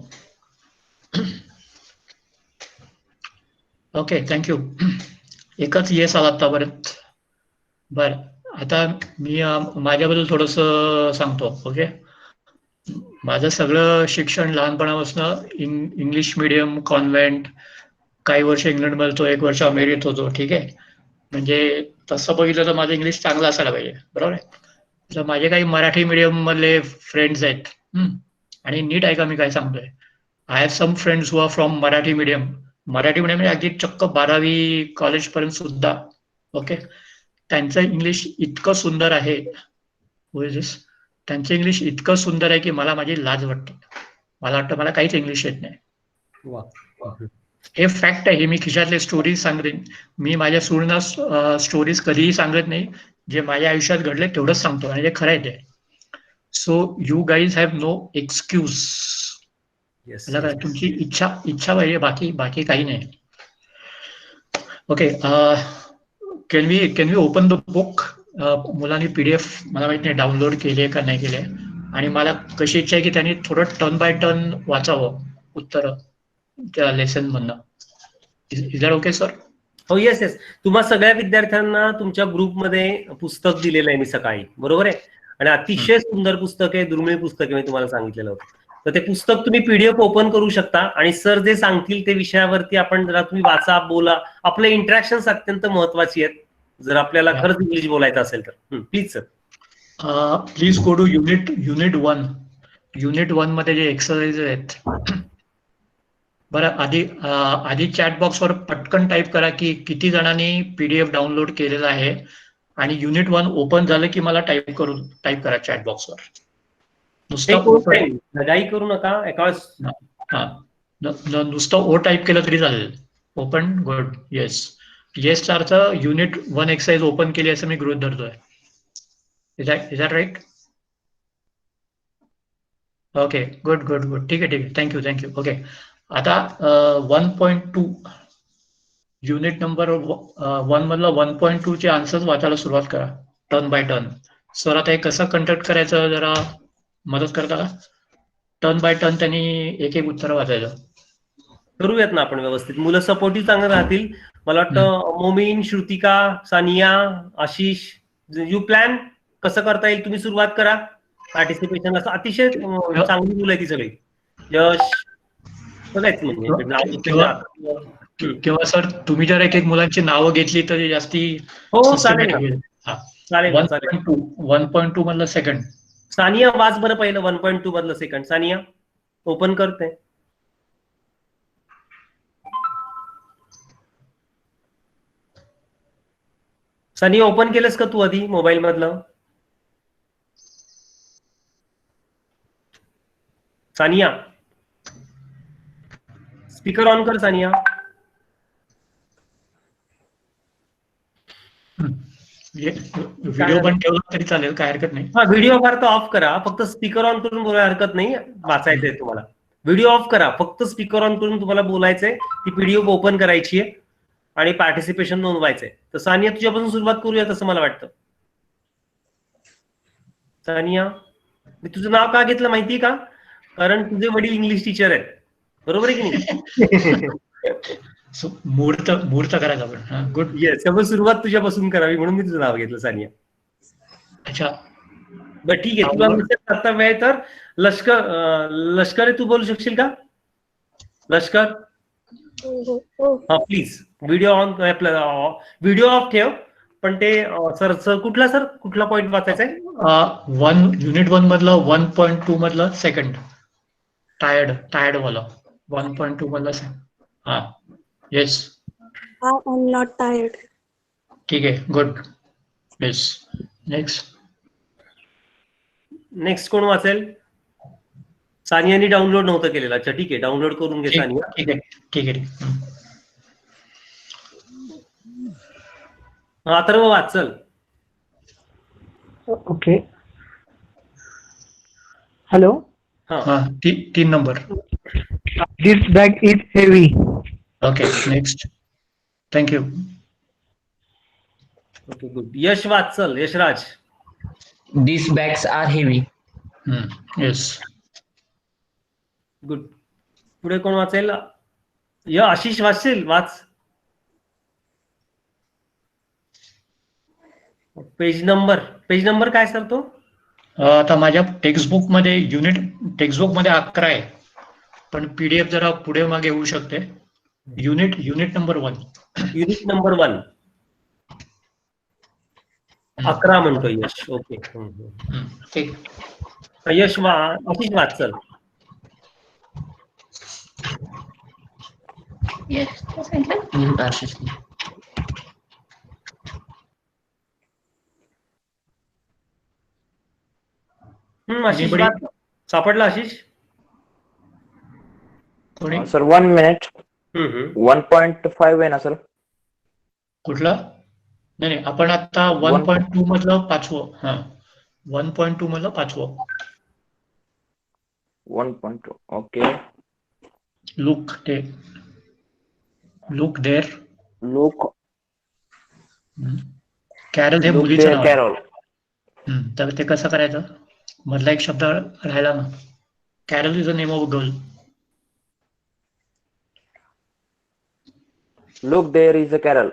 Okay, thank you. एकच येस आला आतापर्यंत. बर, आता मी माझ्याबद्दल थोडस सांगतो. ओके, माझं सगळं शिक्षण लहानपणापासून इंग्लिश मिडियम कॉन्व्हेंट, काही वर्ष इंग्लंडमध्ये होतो, 1 वर्ष अमेरिकेत होतो. ठीक आहे, म्हणजे तसं बघितलं तर माझं इंग्लिश चांगलं असायला पाहिजे, बरोबर आहे. तर माझे काही मराठी मीडियम मधले फ्रेंड्स आहेत. आणि नीट ऐका मी काय सांगतोय. I have some friends who are from Marathi medium म्हणजे अगदी चक्क 12वी कॉलेज पर्यंत सुद्धा. ओके, त्यांचं इंग्लिश इतकं सुंदर आहे, त्यांचं इंग्लिश इतकं सुंदर आहे की मला माझी लाज वाटते. मला वाटतं मला काहीच इंग्लिश येत नाही. वा. हे फॅक्ट आहे. मी खिशातले स्टोरीज सांगेन. मी माझ्या स्टुडंटना स्टोरीज कधीही सांगत नाही. जे माझ्या आयुष्यात घडले तेवढंच सांगतो आणि जे खरं आहे ते. So you guys have no excuse. तुमची इच्छा पाहिजे, बाकी काही नाही. Okay, can we open the book. मुलांनी PDF मला माहित नाही डाउनलोड केले का नाही केले, आणि मला कशी इच्छा आहे की त्यांनी थोडं टर्न बाय टर्न वाचावं उत्तर त्या लेसन मधनं. Is that okay sir? हो, येस. तुम्हा सगळ्या विद्यार्थ्यांना तुमच्या ग्रुपमध्ये पुस्तक दिलेलं आहे मी सकाळी, बरोबर आहे. आणि अतिशय सुंदर पुस्तक आहे, दुर्मिळ पुस्तक आहे, मी तुम्हाला सांगितलेलं होतं. तर ते पुस्तक तुम्ही PDF ओपन करू शकता आणि सर जे सांगतील ते विषयावरती आपण जरा तुम्ही वाचा, बोला. आपले इंटरॅक्शन्स अत्यंत महत्वाची आहेत जर आपल्याला खरंच इंग्लिश बोलायचं असेल तर. Please sir. Please go to unit 1. Unit 1 मध्ये जे एक्सरसाइज आहेत, बरं, आधी चॅट बॉक्सवर पटकन टाईप करा की किती जणांनी PDF डाउनलोड केलेला आहे, आणि युनिट 1 ओपन झालं की मला टाईप करा चॅट बॉक्सवर. लगाई करू नका. नुसतं ओ टाईप केलं तरी चालेल. ओपन, गुड, येसचा अर्थ युनिट 1 एक्सरसाइज ओपन केली असं मी गृहीत धरतोय. Is that right? Okay, good. ठीक आहे. थँक्यू. ओके, आता 1.2 युनिट नंबर 1 मधला 1.2 चे आन्सर्स वाचायला सुरुवात करा टर्न बाय टर्न. सर आता हे कसं कंडक्ट करायचं जरा मदत करता का? टर्न बाय टर्न त्यांनी एक उत्तर वाचायचं. करूयात ना आपण व्यवस्थित. मुलं सपोर्टिव्ह चांगलं राहतील. मला वाटतं मोमीन, श्रुतिका, सानिया, आशिष, यू प्लॅन कसं करता येईल तुम्ही सुरुवात करा. पार्टिसिपेशन असं अतिशय चांगली मुलं आहे ती सगळी. यश बघायचं म्हणजे किंवा सर तुम्ही जर एक मुलांची नावं घेतली तर जास्ती. हो, चालेल. 1.2 मधलं सेकंड. सानिया वाच बरं पहिलं. 1.2 मधलं सेकंड. सानिया ओपन करते. सानिया ओपन केलंस का तू आधी मोबाईल मधलं? सानिया स्पीकर ऑन कर. सानिया व्हिडिओ पण ठेवला तरी चालेल, काय हरकत नाही. हा, व्हिडिओ फार तर ऑफ करा. फक्त स्पीकर ऑन करून बोलायला हरकत नाही. वाचायचंय तुम्हाला. व्हिडिओ ऑफ करा, फक्त स्पीकर ऑन करून तुम्हाला बोलायचंय. ती PDF ओपन करायची आहे आणि पार्टिसिपेशन नोंदवायचंय. तर सानिया तुझ्यापासून सुरुवात करूया तसं मला वाटतं. सानिया, मी तुझं नाव का घेतलं माहितीये का? कारण तुझे वडील इंग्लिश टीचर आहेत, बरोबर आहे की नाही? मुहूर्त करायचा आपण. गुड. येस, त्यामुळे सुरुवात तुझ्यापासून करावी म्हणून मी तुझं नाव घेतलं सानिया. अच्छा, बरं, ठीक आहे. तुला कर्तव्य आहे तर लष्कर तू बोलू शकशील का? लष्कर, हा please. Video on, video off ठेव. पण ते सर कुठला पॉइंट वाचायचा आहे? युनिट 1 मधलं 1.2 मधलं सेकंड. टायर्ड वाला 1.2 मधलं. हा, yes. I am not tired. ठीक आहे, गुड. येस, नेक्स्ट कोण वाचेल? सानियानी डाउनलोड नव्हतं केलेलं. अच्छा, ठीक आहे, डाउनलोड करून घे सानिया. ठीक आहे. अथर्व वाचल. ओके. हॅलो. हा, 3 number. This bag is heavy. Okay, next. Thank you. Okay, good. Yash वाचल. Yashraj. These bags are heavy. Yes, good. पुढे कोण वाचेल? आशिष वाचशील? वाच. पेज नंबर काय सर तो? आता माझ्या टेक्स्टबुक मध्ये टेक्स्टबुक मध्ये 11 आहे, पण PDF जरा पुढे मागे होऊ शकते. Unit number 1. Unit number 1. 11 म्हणतो यश. ओके. ठीक. यश आशिष वाच चल. आशिष. आशिष वाच. सापडला आशिष? Sir 1 minute. 1.5 आहे ना सर? कुठला? नाही आपण आता 1.2 मधलं 5वं. हा 1.2 मधलं 5वं. 1.2. Okay. Look there. Look. Carol हे मुलीचं नाव. कॅरल. तर ते कसं करायचं? मधला एक शब्द राहिला ना. Carol is a name of girl. Look there is a Carol.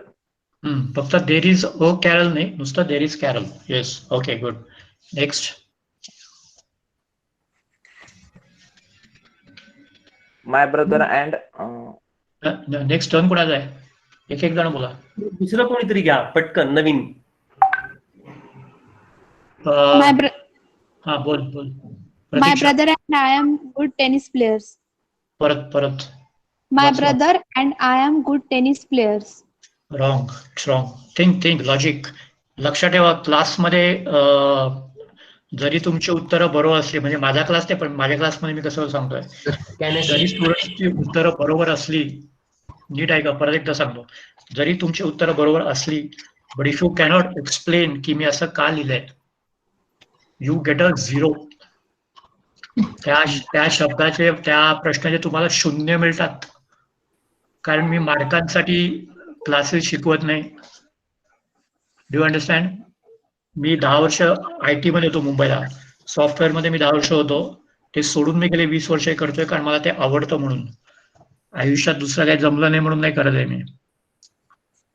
फक्त देर इज अ कॅरल नाही, नुसतं there is Carol. Yes. Okay, good. Next. My brother and. Next turn कुणाचा आहे? एक जण बोला. दुसरं कोणीतरी घ्या पटकन नवीन. हा बोल. My brother and I am good tennis players. परत. My brother and I am good tennis players. Wrong. Think logic. लक्षात ठेवा, क्लासमध्ये जरी तुमची उत्तरं बरोबर असली, म्हणजे माझा क्लास नाही पण माझ्या क्लासमध्ये मी कसं सांगतोय, जरी स्टुडंटची उत्तरं बरोबर असली, नीट ऐका, परत एकदा सांगतो, जरी तुमची उत्तरं बरोबर असली, but if you cannot explain की मी असं का लिहिलंय, यू गेट अ 0. त्या शब्दाचे, त्या प्रश्नाचे तुम्हाला 0 मिळतात, कारण मी मार्कांसाठी क्लासेस शिकवत नाही. Do understand? मी 10 वर्ष IT मध्ये होतो मुंबईला. सॉफ्टवेअर मध्ये मी 10 वर्ष होतो. ते सोडून मी गेले 20 वर्ष करतोय, कारण मला ते आवडतं म्हणून. आयुष्यात दुसरं काही जमलं नाही म्हणून नाही करत आहे मी.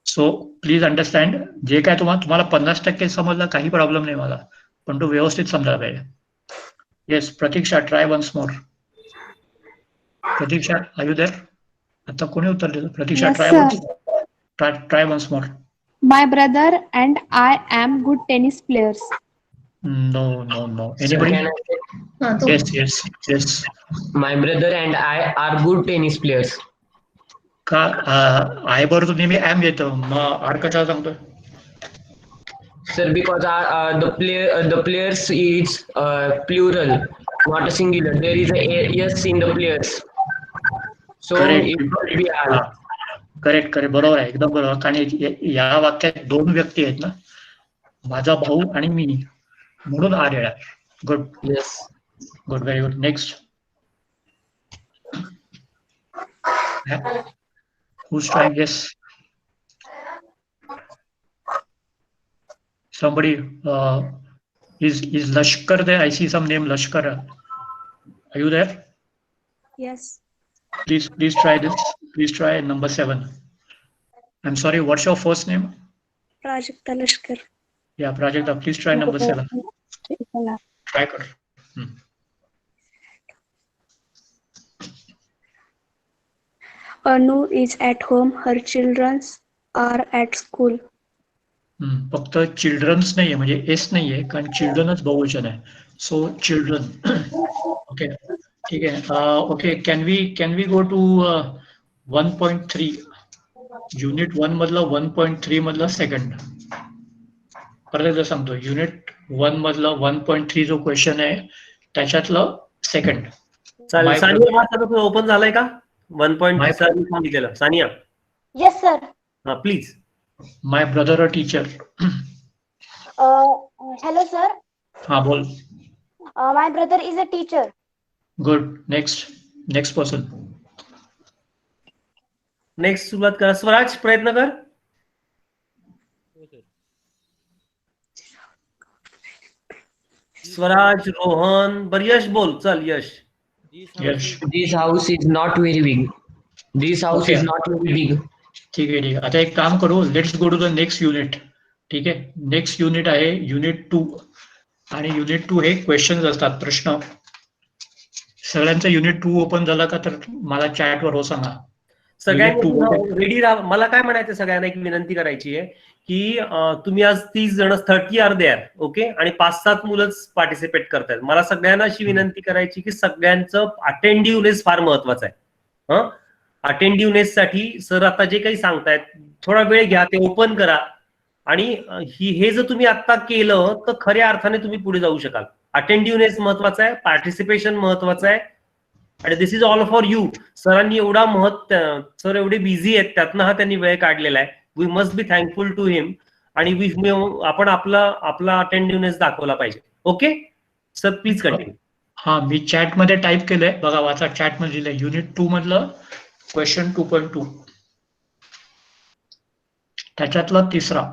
सो प्लीज अंडरस्टँड, जे काय तुम्हाला 50% समजलं काही प्रॉब्लेम नाही मला, पण तो व्यवस्थित समजायला पाहिजे. Yes, Pratiksha, try once more. Pratiksha, are you there? आता कोणी उत्तर दिलं? Pratiksha, try once more. My brother and I am good tennis players. No. Anybody? Yes. My brother and I are good tennis players. का आय बरोबर नेहमी ऍम येतं, मग R कशाला सांगतोय? Sir, because the players is plural, not a singular. There is a yes in the players. So it will be R. Correct, बरोबर आहे, एकदम बरोबर. कारण या वाक्यात 2 व्यक्ती आहेत ना, माझा भाऊ आणि मी, म्हणून आर येणार. Good. Yes. Good, very good. Next. Who's trying? Yes. Somebody is Lashkar there? I see some name Lashkar. Are you there? Yes. Please try this. Please try number 7. I'm sorry, what's your first name? Prajakta Lashkar. Yeah, Prajakta, please try number 7. Try kar. Anu is at home. Her children are at school. फक्त children's नाहीये, म्हणजे S नाहीये, कारण चिल्ड्रनच बहुवचन आहे. So children. Okay, ठीक आहे. Okay, can we go to 1.3 unit 1 मधलं 1.3 मधलं सेकंड. परत एकदा सांगतो, युनिट 1 मधलं 1.3 जो क्वेश्चन आहे त्याच्यातलं सेकंड. सानिया ओपन झालाय का? 1.3 सांगितलेलं. सानिया. Yes sir. हा please. My brother a teacher. Hello sir. हा बोल. My brother is a teacher. Good. Next person. Next सुरुवात करा. स्वराज, प्रयत्न कर. स्वराज, रोहन, बर यश बोल. चल यश. This house is not very big. This house is not very big. ठीक आहे. आता एक काम करू, let's go to the next unit. ठीक आहे. नेक्स्ट युनिट आहे युनिट 2 आणि युनिट 2 हे क्वेश्चन्स असतात, प्रश्न. सगळ्यांचं युनिट 2 ओपन झालं का तर मला चॅटवर हो सांगा. सगळ्यांनी रेडी राहा. मला काय म्हणायचं, सगळ्यांना एक विनंती करायची आहे की तुम्ही आज 30 जण 30 आर देअर, ओके, आणि 5-7 मुलंच पार्टिसिपेट करतायत. मला सगळ्यांना अशी विनंती करायची की सगळ्यांचं अटेंडिव्हनेस फार महत्वाचं आहे. अटेंडिव्हनेस साठी सर आता जे काही सांगतायत थोडा वेळ घ्या, ते ओपन करा, आणि हे जर तुम्ही आता केलं तर खऱ्या अर्थाने तुम्ही पुढे जाऊ शकाल. अटेंडिव्हनेस महत्वाचा आहे, पार्टिसिपेशन महत्वाचं आहे, आणि this is all for you. सरांनी सर एवढे बिझी आहेत, त्यातनं हा त्यांनी वेळ काढलेला आहे. We must be thankful to him, आणि आपण आपला अटेंडिव्हनेस दाखवला पाहिजे. Okay sir, please continue. हा, मी चॅट मध्ये टाईप केलंय, बघा वाचा. चॅट मध्ये लिहिलंय युनिट 2 मधलं क्वेश्चन 2.2, त्याच्यातला तिसरा.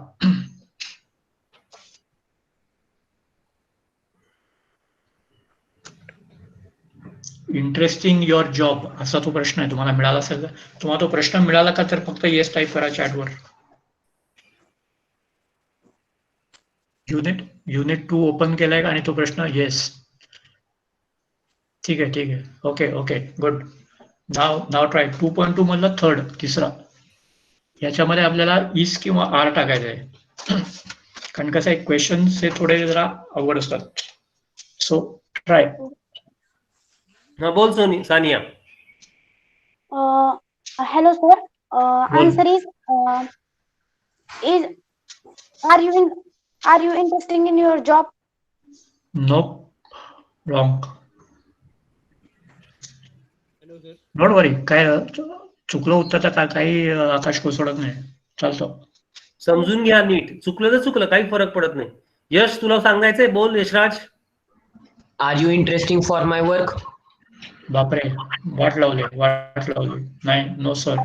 इंटरेस्टिंग युअर जॉब असा तो प्रश्न आहे. तुम्हाला मिळाला असेल, तुम्हाला तो प्रश्न मिळाला का तर फक्त येस टाईप करा चॅटवर. युनिट 2 ओपन केलाय आणि तो प्रश्न येस. ठीक आहे. Okay good. नाव ट्राय. 2.2 मधलं थर्ड, तिसरा. याच्यामध्ये आपल्याला इस किंवा आर टाकायचं आहे, कारण कसं आहे क्वेश्चन्स हे थोडे जरा अवघड असतात. So try. बोल Sania. Hello, sir. Answer is are you interested in your job? No, wrong. Hello, sir. Don't worry. काय चुकलं उत्तर तर काही आकाश कोसळत नाही, चालतं. समजून घ्या नीट. चुकलं तर चुकलं, काही फरक पडत नाही. यश, तुला सांगायचंय, बोल Yashraj. Are you interesting for my work? बापरे, वाट लावली. नाही, नो सर.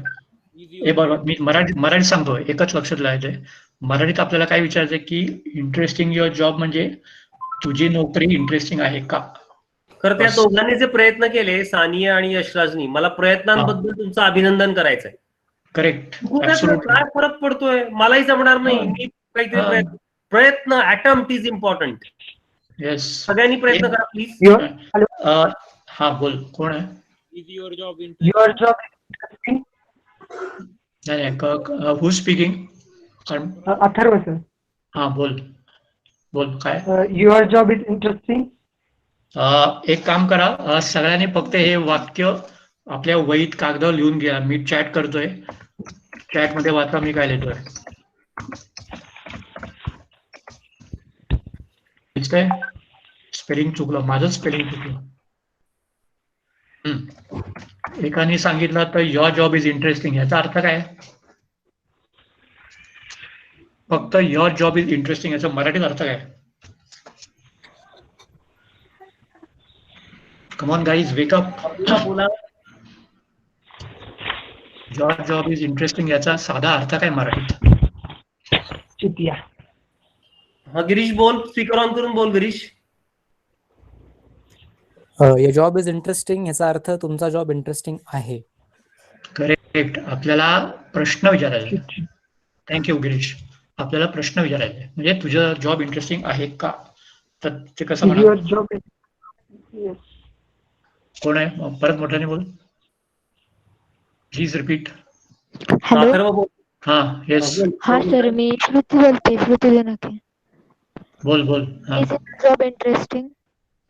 हे बघा, मी मराठी सांगतो, एकच लक्षात लावायचंय. मराठीत आपल्याला काय विचारायचंय की इंटरेस्टिंग युअर जॉब म्हणजे तुझी नोकरी इंटरेस्टिंग आहे का. खरं त्या दोघांनी जे प्रयत्न केले, सानिया आणि यशराजनी, मला प्रयत्नांबद्दल तुमचं अभिनंदन करायचंय. करेक्ट. काय फरक पडतोय, मलाही जमणार नाही. मी काहीतरी प्रयत्न, अटेम्प्ट इज इम्पॉर्टंट. येस, सगळ्यांनी प्रयत्न करा प्लीज. हा बोल, कोण आहे? Is your job Your job interesting? नाही, हू स्पीकिंग? अथर्व सर. हा बोल काय. Your job is interesting? एक काम करा, सगळ्यांनी फक्त हे वाक्य आपल्या वहीत कागदावर लिहून घ्या. मी चॅट करतोय, चॅट मध्ये वाचा मी काय लिहितोय. काय स्पेलिंग चुकलं, माझं स्पेलिंग चुकलं. एकाने सांगितलं तर युअर जॉब इज इंटरेस्टिंग, याचा अर्थ काय? फक्त युअर जॉब इज इंटरेस्टिंग याचा मराठीत अर्थ काय? Come on guys, wake up. Your job is interesting याचा साधा अर्थ काय मराठीत? चितिया. हा गिरीश बोल, स्पीकर ऑन करून बोल Girish. Your job is interesting याचा अर्थ तुमचा जॉब इंटरेस्टिंग आहे. करेक्ट. आपल्याला प्रश्न विचारायचा. थँक्यू गिरीश. आपल्याला प्रश्न विचारायचा म्हणजे तुझं जॉब इंटरेस्टिंग आहे का, तर ते कसं म्हणा. कोण आहे? परत मोठ्याने बोल, प्लीज रिपीट. हॅलो. हा येस. हा सर, मी श्रुती बोलते, श्रुती जनके. बोल. Is job interesting?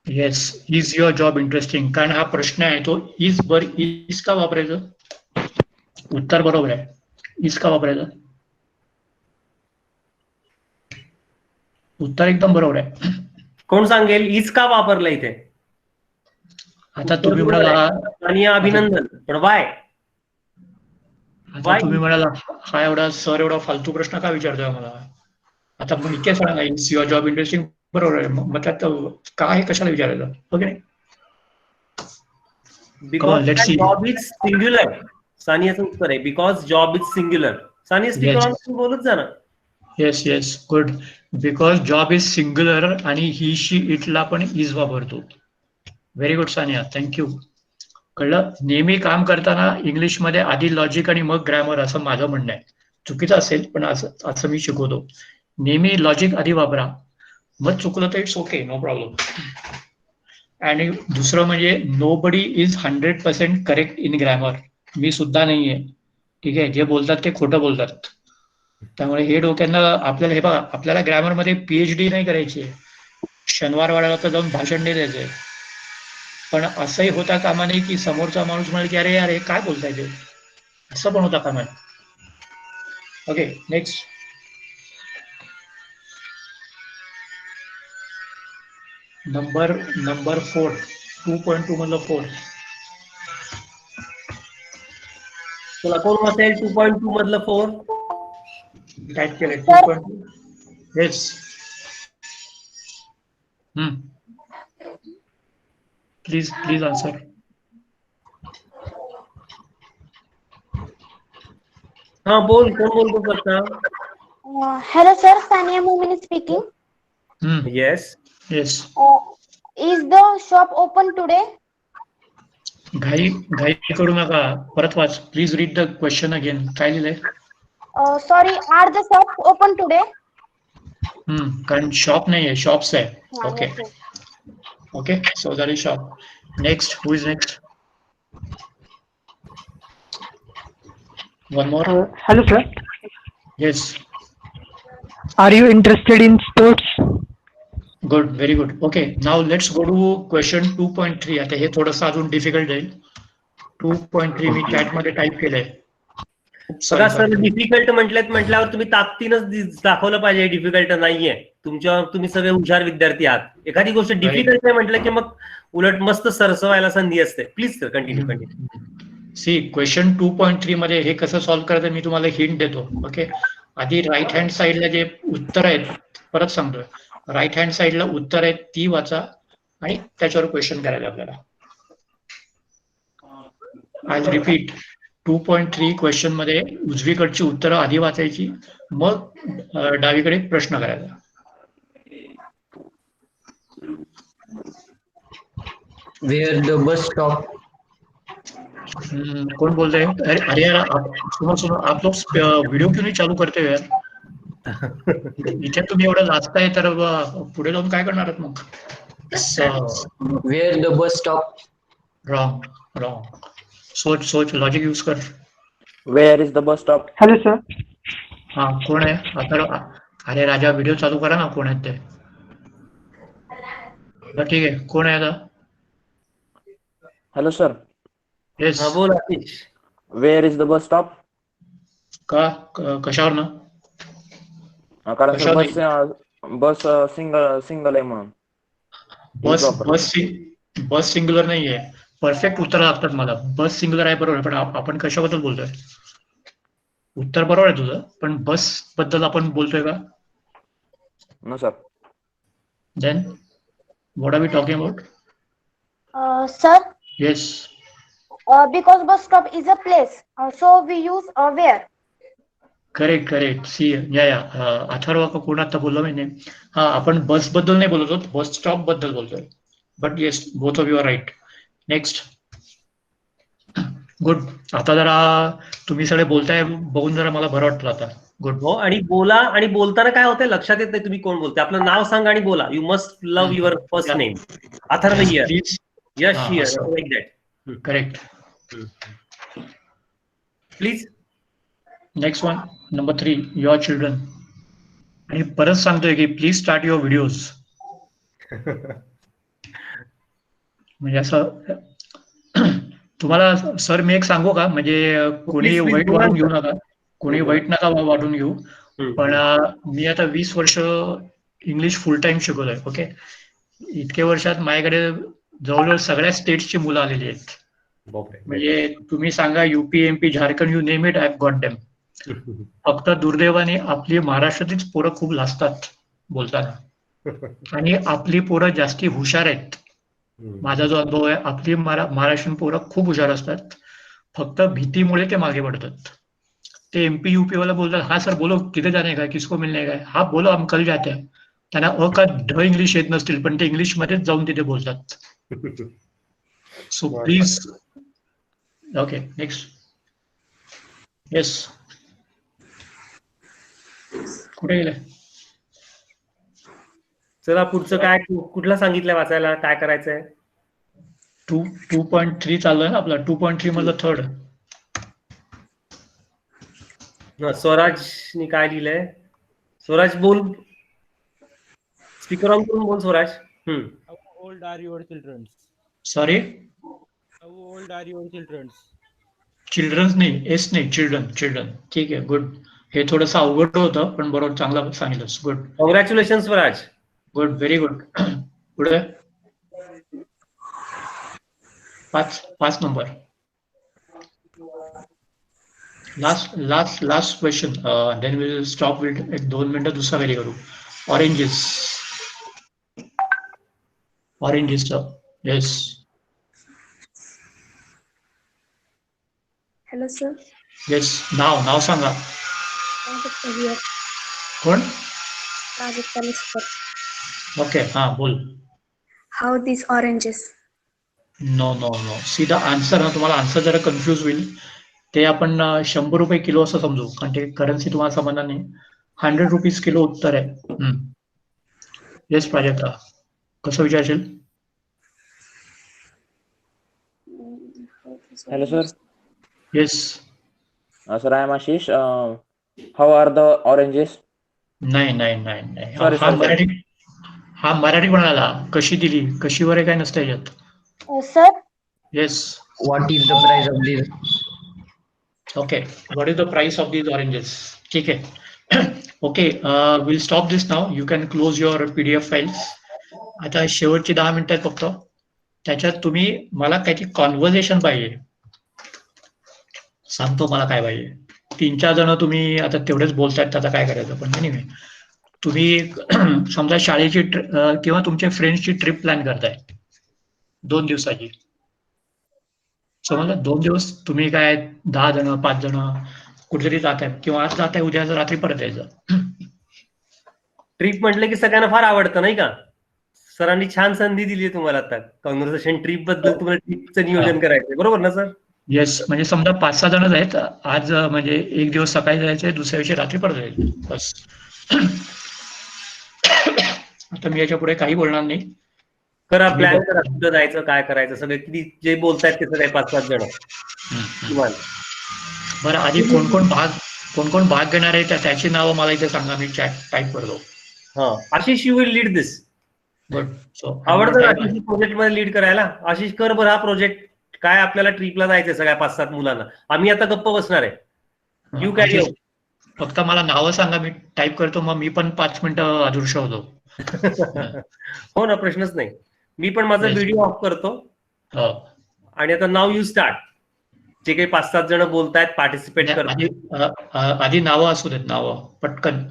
Yes, is your job interesting. कारण हा प्रश्न आहे तो इज का वापरायचं? उत्तर बरोबर आहे. इज का वापरायचं? उत्तर एकदम बरोबर आहे. कोण सांगेल इज का वापरलं इथे? आता तुम्ही म्हणाला आणि अभिनंदन, पण वाय? आता तुम्ही म्हणाला हा एवढा सर एवढा फालतू प्रश्न का विचारतोय मला. आता मग इतके सांगा इज युअर जॉब इंटरेस्टिंग, बरोबर आहे. मग त्यात काय कशाला विचारायचं, ओके नाही? Because job is singular. सानियाचं उत्तर आहे because job is singular. Sania speaker on बोलत जा ना. Yes good. Because job is singular आणि ही शी इटला पण इज वापरतो. Very good Sania, thank you. कळलं? नेहमी काम करताना इंग्लिशमध्ये आधी लॉजिक आणि मग ग्रॅमर असं माझं म्हणणं आहे. चुकीचं असेल पण असं मी शिकवतो. नेहमी लॉजिक आधी वापरा, मग चुकलं तर इट्स ओके, नो प्रॉब्लेम. आणि दुसरं म्हणजे nobody is 100% correct in grammar. मी सुद्धा नाहीये, ठीक आहे. जे बोलतात ते खोटं बोलतात. त्यामुळे हे डोक्यांना आपल्याला, हे बघा, आपल्याला ग्रॅमरमध्ये PhD नाही करायची आहे, शनिवार वाड्याला तर जाऊन भाषण नाही द्यायचंय. पण असंही होता कामा नये की समोरचा माणूस म्हणेल की अरे यार हे काय बोलताय ते, असं पण होता कामा नये. Okay, next. नंबर 4, 2.2 मधलं 4. तुला कोण असेल 2.2 मधलं 4? टाईप केलंय 2.2. येस. Please answer. हा बोल, कोण बोलतो प्रश्न? Hello sir, Sania Momin speaking. Yes. Yes. Is the shop open today? घाई करू नका, परत वाच. Please read the question again. काय लिहिलंय? Sorry, are the shops open today? कारण शॉप नाहीये, शॉप्स आहे. Okay Yes, sir. Okay, so that is shop. Next, who is next? One more. Hello sir, Yes. are you interested in sports? Good, very good. Okay, now let's go to question 2.3. आता हे थोडंसं अजून difficult जाईल. 2.3 मी chat मध्ये type केलंय. बघा sir, difficult म्हटल्यावर तुम्ही ताकदीनच दाखवलं पाहिजे डिफिकल्ट नाहीये. तुम्ही सगळे हुशार विद्यार्थी आहात. एखादी गोष्ट डिफिकल्ट आहे म्हटलं की मग उलट मस्त सरसवायला संधी असते. Please sir continue. See, question 2.3 मध्ये हे कसं सॉल्व्ह करायचं मी तुम्हाला हिंट देतो. ओके, आधी राईट हँड साईडला जे उत्तर आहेत, परत सांगतोय, राईट हँड साईडला उत्तर आहेत ती वाचा आणि त्याच्यावर क्वेश्चन करायला आपल्याला. आय रिपीट, 2.3 क्वेश्चन मध्ये उजवीकडची उत्तरं आधी वाचायची, मग डावीकडे प्रश्न करायचा. Where the bus stop? कौन बोल रहे हैं? अरे यार, सुनो, आप लोग व्हिडिओ क्यों नाही चालू करते हो यार? इथे तुम्ही एवढं लाजताय तर पुढे जाऊन काय करणार आहात मग? Where the bus stop? Wrong. सोच, लॉजिक यूज कर. Where is the bus stop? Hello sir, हा, कोण आहे आता? अरे राजा, व्हिडिओ चालू करा ना, कोण आहेत ते? ठीक आहे, कोण आहे आता? Hello sir. येस. हा बोल Atish. Where is the bus stop? कशावर ना? कारण बस सिंगल आहे म्हणून. बस सिंग्युलर नाहीये. परफेक्ट उत्तर लागतात मला. बस सिंग्युलर आहे बरोबर, पण आपण कशाबद्दल बोलतोय? उत्तर बरोबर आहे तुझं, पण बस बद्दल आपण बोलतोय का? No sir. Then what are we talking about? Sir, yes. because bus stop is a place, so we use where. Correct. See या अथर्व का कोण आता बोललो मी? हा, आपण बस बद्दल नाही बोलत आहोत, बस स्टॉप बद्दल बोलतोय. But yes, both of you are right. Next. Good. आता जरा तुम्ही सगळे बोलताय बघून जरा मला बरं वाटलं आता. गुड. हो, आणि बोला, आणि बोलताना काय होतंय लक्षात येत नाही तुम्ही कोण बोलते. आपलं नाव सांगा आणि बोला. You must love your first name. Atharva here, Yash here, like that. Correct. Please. Next one, number 3, your children. आणि परत सांगतोय की प्लीज स्टार्ट युअर व्हिडिओज. म्हणजे असं तुम्हाला सर मी एक सांगू का? म्हणजे कोणी वाईट वाटून घेऊ नका, वाटून घेऊ. पण मी आता 20 वर्ष इंग्लिश फुल टाइम शिकवतोय. ओके, इतक्या वर्षात माझ्याकडे जवळजवळ सगळ्या स्टेट्सची मुलं आलेली आहेत. म्हणजे तुम्ही सांगा UP, MP, Jharkhand, you name it, I have got them. फक्त दुर्दैवाने आपली महाराष्ट्रातलीच पोरं खूप लाजतात बोलताना, आणि आपली पोरं जास्ती हुशार आहेत. माझा जो अनुभव आहे, आपली महाराष्ट्रीयन पोरं खूप हुशार असतात, फक्त भीतीमुळे ते मागे पडतात. ते MP, UP वाला बोलतात, हा सर बोलो किधर जाने का, किसको मिलने का, हा बोलो हम कल जाते हैं. त्यांना का ढ इंग्लिश येत नसतील, पण ते इंग्लिश मध्येच जाऊन तिथे बोलतात. So please. Okay, next. Yes, कुठे गेले? चला पुढचं काय कुठला सांगितलंय वाचायला, काय करायचंय? 2.3 चालू ना आपला. 2.3 मधलं थर्ड. स्वराजनी काय लिहिलंय? स्वराज बोल, स्पीकर ऑन करून बोल Swaraj. How old are your children? Sorry, How old are your children? Childrens नाही, एस नाही, चिल्ड्रन. ठीक आहे, गुड. हे थोडंसं अवघड होतं, पण बरोबर चांगलं सांगितलं. Good, congratulation Swaraj. Good, very good. पुढे 5 number. Last question. Then will stop. एक 2 मिनिटं दुसरा वेरी करू. Oranges. Yes. Hello, sir. Yes. नाव सांगा. Prajakta here. कोण? Prajakta Lister. ओके, हा बोल. How these oranges? नो. सीधा आन्सर ना, तुम्हाला आन्सर जरा कन्फ्युज होईल. ते आपण 100 रुपये किलो असं समजू, कारण ते करन्सी तुम्हाला समजणार नाही. 100 रुपीज किलो उत्तर आहे. येस प्राजक्ता, कसं विचारशील? Hello, sir. Yes. Sir, I am Ashish. How are the oranges? नाही. Sorry, हा sorry. मराठी म्हणाला. कशी दिली, कशीवर आहे काय नसतं याच्यात. Sir, yes. What is the price of this? Okay, what is the price of these oranges? ठीक आहे. Okay, will stop this now. You can close your PDF files. आता शेवटची 10 मिनिटं आहेत फक्त. त्याच्यात तुम्ही मला काहीतरी कॉन्व्हर्सेशन पाहिजे. सांगतो मला काय पाहिजे. 3-4 जण तुम्ही आता तेवढेच बोलतायत, त्याचा काय करायचं. पण नाही, तुम्ही समजा शाळेची किंवा तुमच्या फ्रेंड्सची ट्रिप प्लॅन करताय 2 दिवसाची. समजलं, 2 दिवस तुम्ही काय 10 जण 5 जण कुठेतरी जात आहेत, किंवा आज जात आहे, उद्या रात्री परत यायचं. ट्रिप म्हटलं की सगळ्यांना फार आवडतं नाही का? सरांनी छान संधी दिली तुम्हाला आता कॉन्व्हर्सेशन ट्रिप बद्दल. तुम्हाला ट्रिपचं नियोजन करायचंय, बरोबर ना सर? येस, म्हणजे समजा 5-6 जणच आहेत. आज म्हणजे एक दिवस सकाळी जायचंय, दुसऱ्या दिवशी रात्री परत जायचं, बस. आता मी याच्या पुढे काही बोलणार नाही. करा प्लॅन करा, कुठं जायचं, काय करायचं, सगळे किती जे बोलतायत ते सगळे 5-7 जण. बरं, आधी कोण भाग घेणार आहे त्याची नावं मला इथे सांगा, मी चॅट टाईप करतो. Ashish, you will lead this. Good. So आवडतं आशिष प्रोजेक्ट मध्ये लीड करायला. आशिष, कर बरं हा प्रोजेक्ट. काय आपल्याला ट्रिपला जायचंय सगळ्या 5-7 मुलांना. आम्ही आता गप्प बसणार आहे. You carry out. फक्त मला नावं सांगा, मी टाईप करतो, मग मी पण 5 मिनिटं अदृश्य होतो. हो ना, प्रश्नच नाही. मी पण माझा व्हिडिओ ऑफ करतो. आणि आता नाव यू स्टार्ट. जे काही 5-7 जण बोलतायत, पार्टिसिपेट करतात. आधी नावं असू देत, नावं पटकन,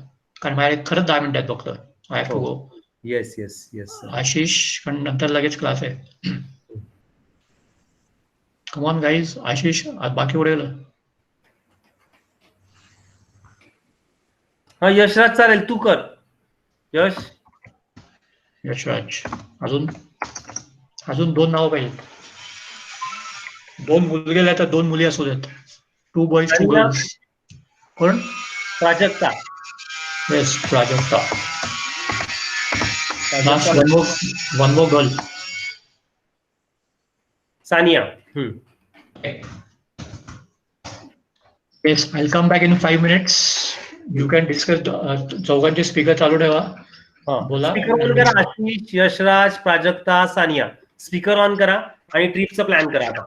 कारण माझ्याकडे खरंच 10 मिनिटं आहेत फक्त. I have to go. Yes. Ashish, पण नंतर लगेच क्लास आहे. Come on guys. आशिष, बाकी पुढे गेलं. हा, यशराज चालेल, तू कर. यशराज. अजून 2 नावं पाहिजे. 2 मुलगे तर 2 मुली असू देत. 2 बॉईज 2 गर्ल्स. कोण? Prajakta. Yes, Prajakta. One more girl. Sania. Yes, I come back in 5 minutes. You can discuss. चौघांचे स्पीकर चालू ठेवा. बोला. स्पीकर ऑन करा. आशिष, यशराज, प्राजक्ता, सानिया. स्पीकर ऑन करा आणि ट्रिपचा प्लॅन करा. आता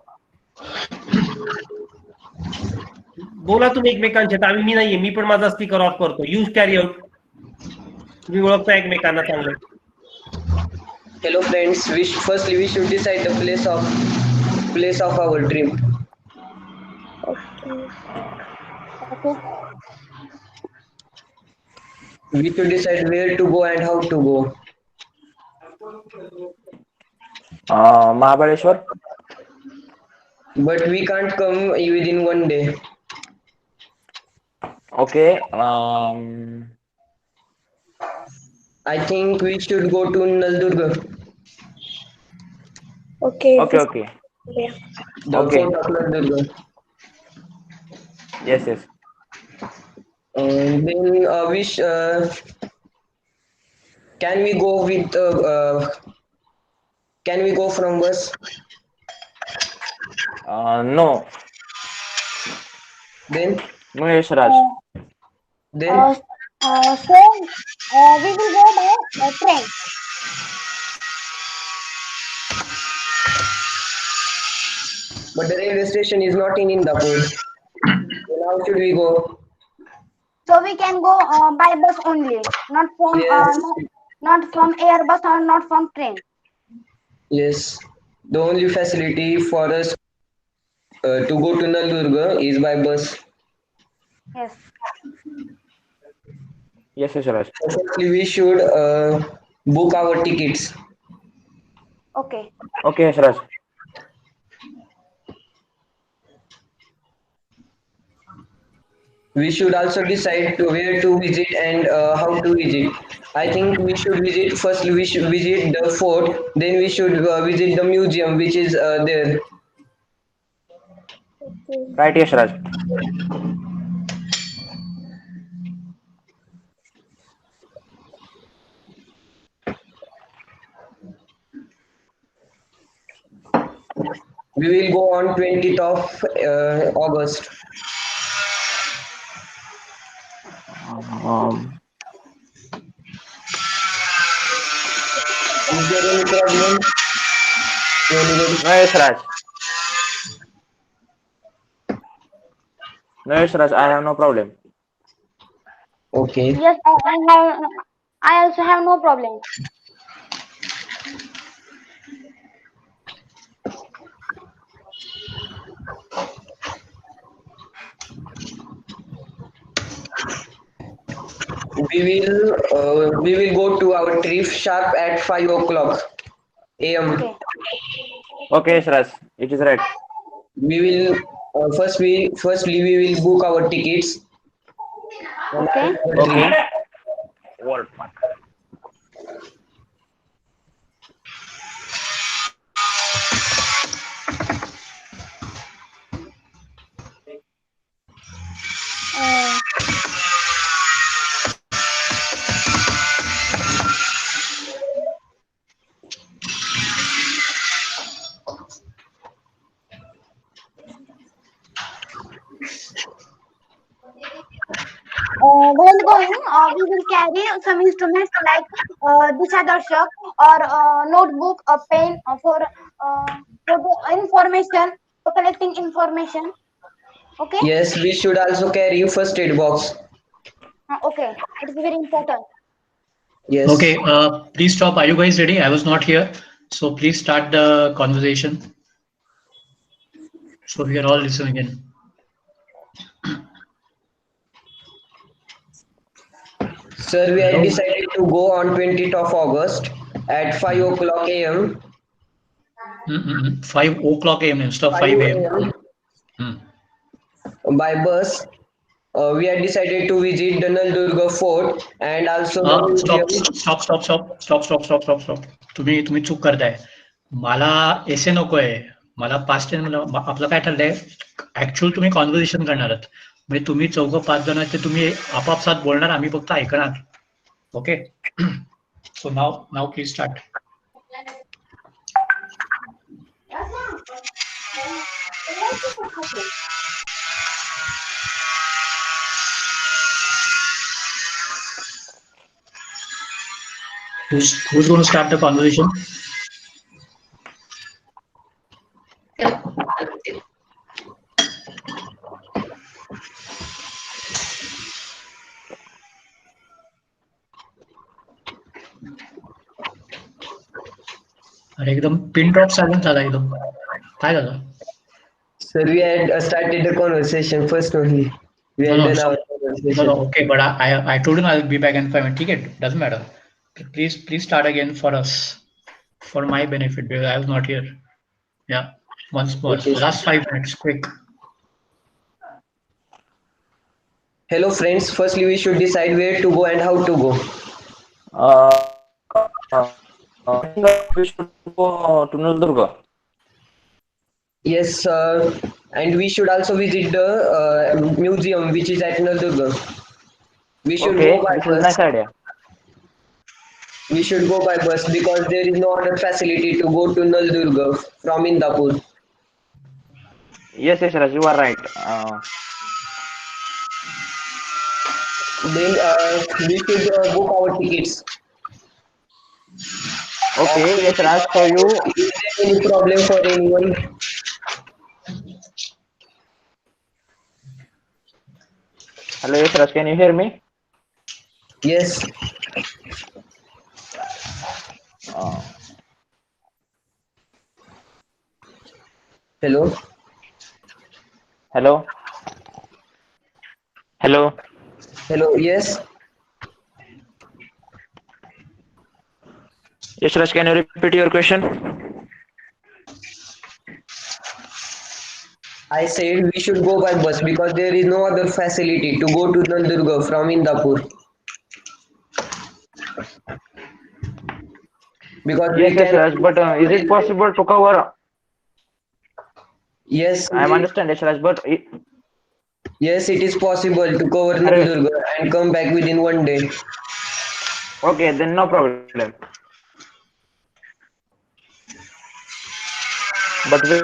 बोला तुम्ही एकमेकांच्या. आम्ही, मी नाहीये, मी पण माझा स्पीकर ऑफ करतो. You carry out. तुम्ही ओळखता एकमेकांना चांगलं. Hello friends, firstly we should decide the place of our trip. Okay. We should decide where to go and how to go. Mahabaleshwar. But we can't come within one day. Okay. I think we should go to Naldurga. Okay. Okay. Yeah. The fort of Naldurga. Yes. Then Can we go with? Can we go from bus? No. Then No, Yashraj. then So we will go by train. but the railway station is not in Indapur. Then how should we go? So we can go by bus only, not from Yes, not from Airbus or not from train. yes. The only facility for us to go to Naldurga is by bus. Yes. Yes, Yashraj. Firstly, we should book our tickets. Okay. Okay, Yashraj. We should also decide to where to visit and how to visit. I think we should visit firstly. We should visit the fort. Then we should visit the museum, which is there. Right, Yashraj. We will go on 20th of August. Is there any problem? No, Yashraj. No, Yashraj. I have no problem. Okay. Yes, I also have no problem. We will go to our trip sharp at 5 o'clock a.m. Okay. Okay, Yashraj. It is right. We will firstly we will book our tickets. Okay. Okay. While going, we will carry some instruments like Disha Darshak or notebook, a pen for the information, for collecting information. Okay. Yes, we should also carry first aid box. Okay, it is very important. Yes. Okay, please stop. Are you guys ready? I was not here. So please start the conversation. So we are all listening in. Sir, we had decided to go on 20th of August at 5 o'clock a.m. 5 o'clock a.m. instead of 5 a.m. By bus. We had decided to visit the Naldurga fort and also the museum. Stop. तुम्ही चूक करताय. मला एसे नकोय. मला past आपलं काय ठरलंय, actual तुम्ही conversation करणार आहात. म्हणजे तुम्ही 4-5 जण ते तुम्ही आपापसात बोलणार, आम्ही फक्त ऐकणार. Okay. So now please start. Who's going to start the conversation? अरे एकदम पिन ड्रॉप सायलेंट झाला एकदम. काय झालं? Sir, we had started the conversation first only. We had done our conversation. No, okay, but I told him I'll be back in 5 minutes. ठीक है, doesn't matter. Please start again for us, for my benefit, because I was not here. Yeah, once more. Okay. Last 5 minutes, quick. Hello friends, firstly we should decide where to go and how to go. We should go to Naldurga. Yes, and we should also visit the museum which is at Naldurga. We should Okay, go by this is a bus. nice idea. We should go by bus because there is no other facility to go to Naldurga from Indapur. Yes, Raj, you are right. Then we should book our tickets. Okay, yes, Raj. So you. Is there any problem for anyone? Hello, yes, Raj. Can you hear me? Yes. Hello. Hello. Hello. Hello. Yes. Yes, Raj. Can you repeat your question? I said we should go by bus because there is no other facility to go to Naldurga from Indapur. Because Yes, yes, Raj. But is it possible to cover? Yes, I understand, yes, Raj. But yes, it is possible to cover Naldurga and come back within 1 day. Okay, then no problem. But where?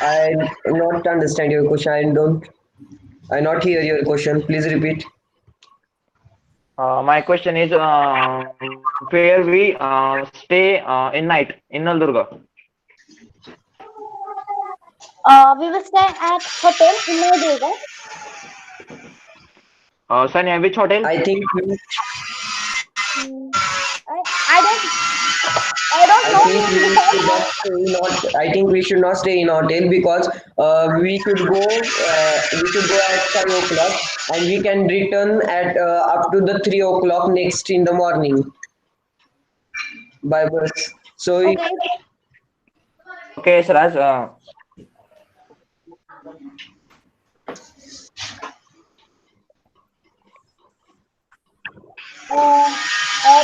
I not understand your question. I not hear your question. Please repeat. My question is, where we stay in night in Naldurga? We will stay at hotel in Naldurga. Sanya, which hotel? I think. I don't know. I think we should not stay in hotel because we should go at 5 o'clock and we can return at up to the 3 o'clock next in the morning by bus. So Okay, Raj.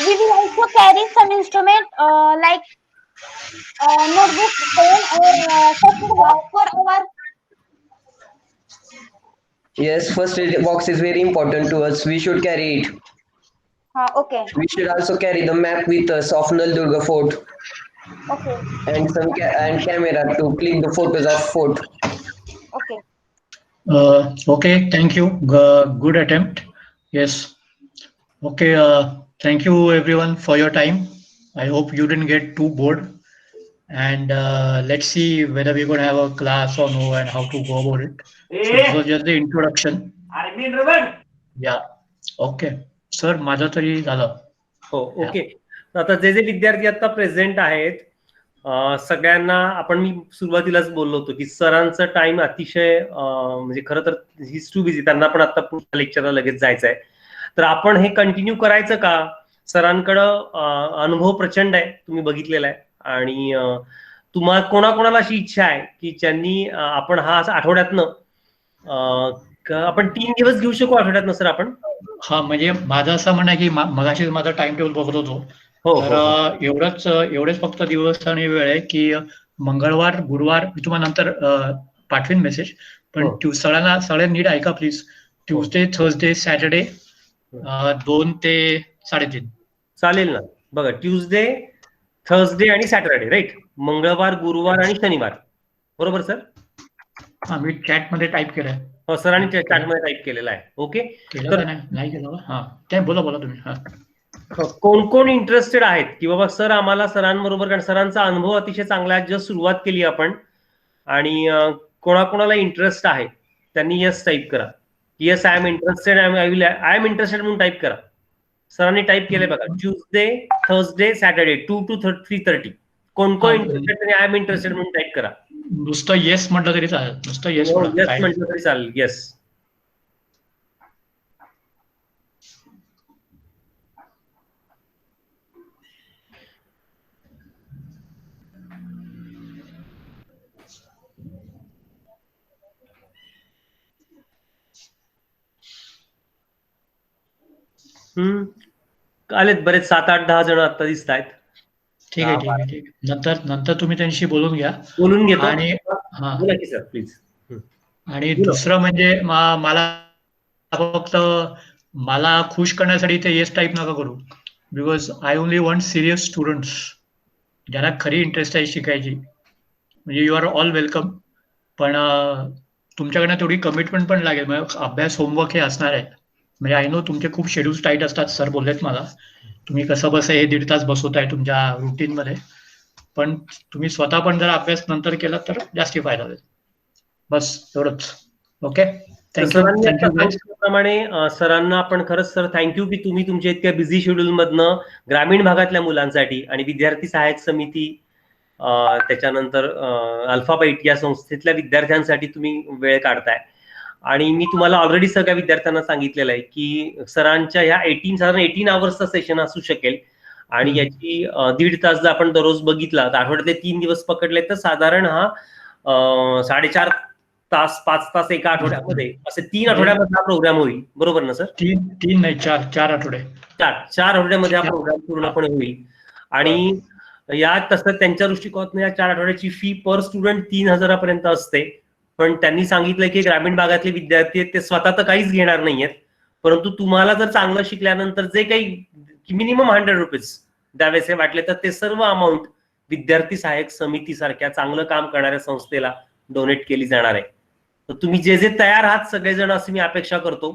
We will also carry some instrument like notebook, pen, or first aid box for our. yes, first aid box is very important to us. We should carry it. Okay. We should also carry the map with us of Naldurga Fort. Okay. And some camera to click the photos of fort. Okay. Okay, thank you. Good attempt. Yes. Okay, thank you everyone for your time. I hope you didn't get too bored. And let's see whether we're going to have a class or no and how to go about it. So this was just the introduction. Yeah. Okay. Sir, माझं तरी झालं. हो, okay. आता जे विद्यार्थी आता present आहेत सगळ्यांना आपण मी सुरुवातीलाच बोललो होतो की सरांचं टाइम अतिशय म्हणजे खरं तर हिज टू बिझी, त्यांना पण आता पुढच्या लेक्चरला लगेच जायचं आहे. तर आपण हे कंटिन्यू करायचं का? सरांकडं अनुभव प्रचंड आहे, तुम्ही बघितलेला आहे. आणि तुम्हाला कोणाकोणाला अशी इच्छा आहे की ज्यांनी आपण हा आठवड्यातनं आपण 3 दिवस घेऊ शकू आठवड्यातनं सर आपण? हा, म्हणजे माझं असं म्हणणं आहे की मगाशी माझा टाइम टेबल बघत होतो. तर एवढेच फक्त दिवस आणि वेळ आहे की मंगळवार, गुरुवार मी तुम्हाला नंतर पाठवीन मेसेज. पण सगळ्यांना नीट ऐका प्लीज. ट्यूजडे, थर्सडे, सॅटर्डे 2 ते 3:30. चालेल ना? बघा, ट्यूजडे, थर्सडे आणि सॅटरडे, राईट? मंगळवार, गुरुवार आणि शनिवार, बरोबर सर? हा, मी चॅट मध्ये टाईप केलंय. हो, सरांनी चॅट मध्ये टाईप केलेला आहे. ओके, नाही केलं. हा, ते बोला तुम्ही. हा, कोण कोण इंटरेस्टेड आहेत की बाबा सर आम्हाला सरांबरोबर, कारण सरांचा अनुभव अतिशय चांगला आहे, जस्ट सुरुवात केली आपण. आणि कोणाकोणाला इंटरेस्ट आहे त्यांनी यस टाईप करा. Yes, I am interested, I am interested म्हणून टाईप करा. सरांनी टाईप केले बघा, ट्यूजडे, थर्सडे, सॅटर्डे 2 to 3:30. कोण कोण इंटरेस्टेड त्यांनी आय एम इंटरेस्टेड म्हणून टाईप करा. नुसतं येस म्हटलं तरी चालेल. नुसतं येस म्हटलं तरी चालेल. येस. आलेत बरेच, 7, 8, 10 जण आता दिसत आहेत. ठीक आहे. नंतर तुम्ही त्यांच्याशी बोलून घेतो. आणि बोला की सर प्लीज. आणि दुसरं म्हणजे मला फक्त मला खुश करण्यासाठी ते येस टाईप नका करू, because I only want serious students, ज्यांना खरी इंटरेस्ट आहे शिकायची. म्हणजे यू आर ऑल वेलकम, पण तुमच्याकडनं तेवढी कमिटमेंट पण लागेल. म्हणजे अभ्यास होमवर्क हे असणार आहे. म्हणजे आय नो तुमचे खूप शेड्यूल्स टाईट असतात, सर बोललेत मला, तुम्ही कसं बसं हे 1.5 तास बसवताय तुमच्या रुटीन मध्ये, पण तुम्ही स्वतः पण जर अभ्यास नंतर केला तर जास्ती फायदा होईल. बस एवढंच. Okay, thank you. सांगितल्याप्रमाणे सरांना आपण खरंच सर थँक्यू की तुम्ही तुमच्या इतक्या बिझी शेड्यूल मधनं ग्रामीण भागातल्या मुलांसाठी आणि विद्यार्थी सहाय्यक समिती त्याच्यानंतर अल्फाबाईट या संस्थेतल्या विद्यार्थ्यांसाठी तुम्ही वेळ काढताय. आणि मी तुम्हाला ऑलरेडी सगळ्या विद्यार्थ्यांना सांगितलेलं आहे की सरांच्या ह्या साधारण 18 आवर्सचा सेशन असू शकेल आणि याची 1.5 तास जर आपण दररोज बघितला तर आठवड्यातले 3 दिवस पकडले तर साधारण हा 4.5 तास 5 तास एका आठवड्यामध्ये असे 3 आठवड्यामध्ये हा प्रोग्राम होईल. बरोबर ना सर? 3 नाही 4 आठवडे. 4 आठवड्यामध्ये हा प्रोग्राम पूर्णपणे होईल. आणि या तसं त्यांच्या दृष्टिकोनातून या 4 आठवड्याची फी पर स्टुडंट 3,000 पर्यंत असते. पण त्यांनी सांगितलं की ग्रामीण भागातले विद्यार्थी आहेत ते स्वतः तर काहीच घेणार नाहीयेत, परंतु तुम्हाला जर चांगलं शिकल्यानंतर जे काही मिनिमम 100 रुपीज द्यावेसे वाटले तर ते सर्व अमाऊंट विद्यार्थी सहाय्यक समिती सारख्या चांगलं काम करणाऱ्या संस्थेला डोनेट केली जाणार आहे. तर तुम्ही जे जे तयार आहात सगळेजण अशी मी अपेक्षा करतो.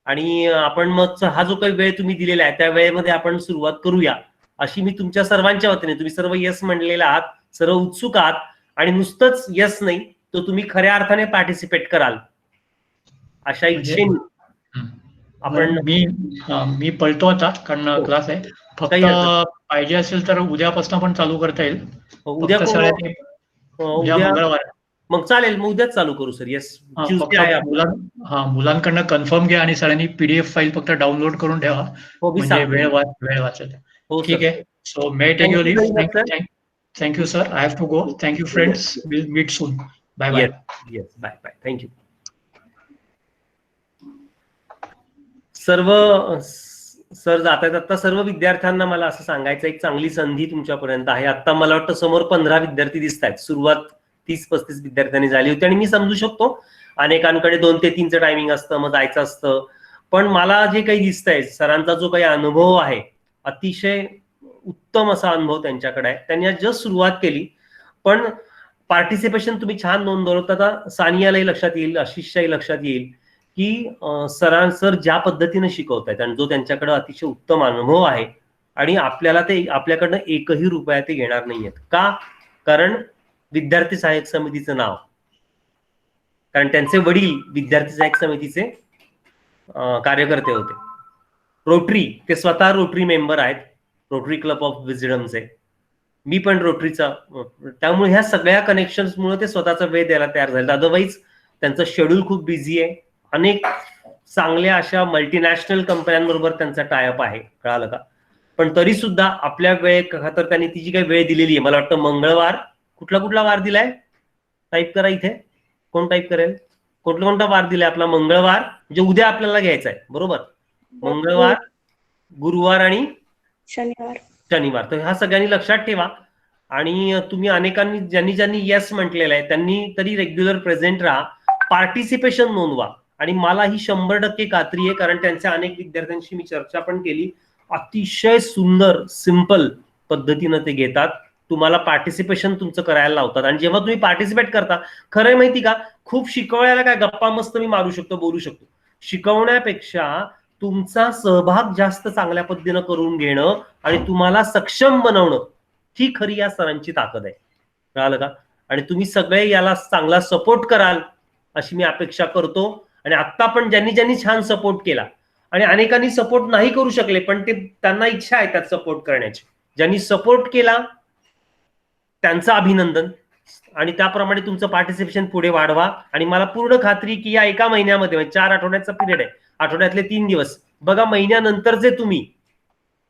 आणि आपण मग हा जो काही वेळ तुम्ही दिलेला आहे त्या वेळेमध्ये आपण सुरुवात करूया अशी मी तुमच्या सर्वांच्या वतीने, तुम्ही सर्व यस म्हणलेला आहात, सर्व उत्सुक आहात आणि नुसतंच यस नाही तर तुम्ही खऱ्या अर्थाने पार्टिसिपेट कराल अशा इच्छेने आपण. मी पळतो आता कारण क्लास आहे. फक्त पाहिजे असेल तर उद्यापासून पण चालू करता येईल. उद्या मंगळवार मग चालेल, मग उद्याच चालू करू सर. येस, मुलांकडनं कन्फर्म घ्या आणि सरांनी PDF फाईल फक्त डाउनलोड करून ठेवा, म्हणजे वेळ वाचेल. ठीक आहे. So may take your leave. Thank you sir, I have to go. Thank you friends, will meet soon. Bye bye. Yes, bye bye. Thank you. सर्व सर जात आहेत. आता सर्व विद्यार्थ्यांना मला असं सांगायचं, एक चांगली संधी तुमच्यापर्यंत आहे. आता मला वाटतं समोर 15 विद्यार्थी दिसत आहेत. सुरुवात 30-35 विद्यार्थ्यांनी झाली होती आणि मी समजू शकतो अनेकांकडे 2 ते 3चं टायमिंग असतं, मग जायचं असतं. पण मला जे काही दिसतंय सरांचा जो काही अनुभव आहे अतिशय उत्तम असा अनुभव त्यांच्याकडे आहे. त्यांनी आज जस्ट सुरुवात केली पण पार्टिसिपेशन तुम्ही छान नोंदवलं. आता सानियालाही लक्षात येईल, आशिषच्याही लक्षात येईल की सर ज्या पद्धतीने शिकवतायत आणि जो त्यांच्याकडे अतिशय उत्तम अनुभव आहे आणि आपल्याला ते आपल्याकडनं 1ही रुपया ते घेणार नाहीयेत. का? कारण विद्यार्थी सहाय्यक समितीचं नाव, कारण त्यांचे वडील विद्यार्थी सहाय्यक समितीचे कार्यकर्ते होते. रोटरी, ते स्वतः रोटरी मेंबर आहेत, रोटरी क्लब ऑफ विजडमचे. मी पण रोटरीचा, त्यामुळे ह्या सगळ्या कनेक्शन्समुळे ते स्वतःचा वेळ द्यायला तयार झाले. अदरवाईज त्यांचं शेड्यूल खूप बिझी आहे. अनेक चांगल्या अशा मल्टीनॅशनल कंपन्यांबरोबर त्यांचा टायअप आहे, कळालं का? पण तरी सुद्धा आपल्या वेळ खातर त्यांनी ती जी काही वेळ दिलेली आहे, मला वाटतं मंगळवार, कुठला वार दिलाय टाईप करा इथे, कोण टाईप करेल, कोणता वार दिलाय आपला? मंगळवार, म्हणजे उद्या आपल्याला घ्यायचा आहे. बरोबर? मंगळवार, गुरुवार आणि शनिवार. तर ह्या सगळ्यांनी लक्षात ठेवा. आणि तुम्ही अनेकांनी ज्यांनी येस म्हटलेलं आहे त्यांनी तरी रेग्युलर प्रेझेंट राहा, पार्टिसिपेशन नोंदवा. आणि मला ही 100% खात्री आहे, कारण त्यांच्या अनेक विद्यार्थ्यांशी मी चर्चा पण केली, अतिशय सुंदर सिंपल पद्धतीनं ते घेतात, तुम्हाला पार्टिसिपेशन तुमचं करायला लावतात. आणि जेव्हा तुम्ही पार्टिसिपेट करता, खरंय माहिती का, खूप शिकवायला काय गप्पा मस्त मी मारू शकतो, बोलू शकतो, शिकवण्यापेक्षा तुमचा सहभाग जास्त चांगल्या पद्धतीनं करून घेणं आणि तुम्हाला सक्षम बनवणं ही खरी या सरांची ताकद आहे, कळालं का? आणि तुम्ही सगळे याला चांगला सपोर्ट कराल अशी मी अपेक्षा करतो. आणि आता पण ज्यांनी छान सपोर्ट केला आणि अनेकांनी सपोर्ट नाही करू शकले, पण ते त्यांना इच्छा आहे त्यात सपोर्ट करण्याची, ज्यांनी सपोर्ट केला त्यांचं अभिनंदन. आणि त्याप्रमाणे तुमचं पार्टिसिपेशन पुढे वाढवा. आणि मला पूर्ण खात्री की या एका महिन्यामध्ये, 4 आठवड्याचा पिरियड आहे, आठवड्यातले 3 दिवस बघा, महिन्यानंतर जे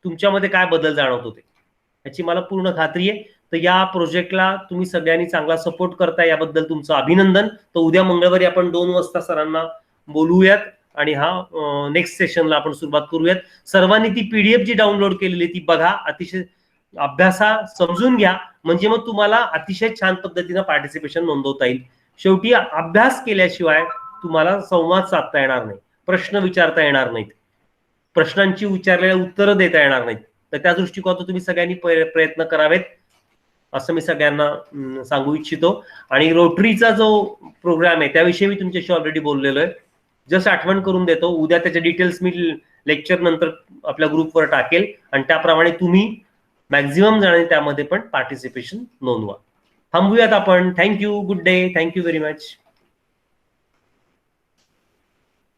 तुमच्यामध्ये काय बदल जाणवत होते याची मला पूर्ण खात्री आहे. तर या प्रोजेक्टला तुम्ही सगळ्यांनी चांगला सपोर्ट करताय, याबद्दल तुमचं अभिनंदन. तर उद्या मंगळवारी आपण 2 वाजता सरांना बोलूयात आणि हा नेक्स्ट सेशनला आपण सुरुवात करूयात. सर्वांनी ती PDF जी डाउनलोड केलेली ती बघा, अतिशय अभ्यासा, समजून घ्या, म्हणजे मग तुम्हाला अतिशय छान पद्धतीनं पार्टिसिपेशन नोंदवता येईल. शेवटी अभ्यास केल्याशिवाय तुम्हाला संवाद साधता येणार नाही. प्रश्न विचारता येणार नाहीत, प्रश्नांची विचारलेल्या उत्तरं देता येणार नाहीत. तर त्या दृष्टिकोनातून तुम्ही सगळ्यांनी प्रयत्न करावेत असं मी सगळ्यांना सांगू इच्छितो. आणि रोटरीचा जो प्रोग्राम आहे त्याविषयी मी तुमच्याशी ऑलरेडी बोललेलो आहे. जस्ट आठवण करून देतो, उद्या त्याचे डिटेल्स मी लेक्चर नंतर आपल्या ग्रुपवर टाकेल आणि त्याप्रमाणे तुम्ही मॅक्झिमम जणांनी त्यामध्ये पण पार्टिसिपेशन नोंदवा. थांबूयात आपण. Thank you, good day, thank you very much.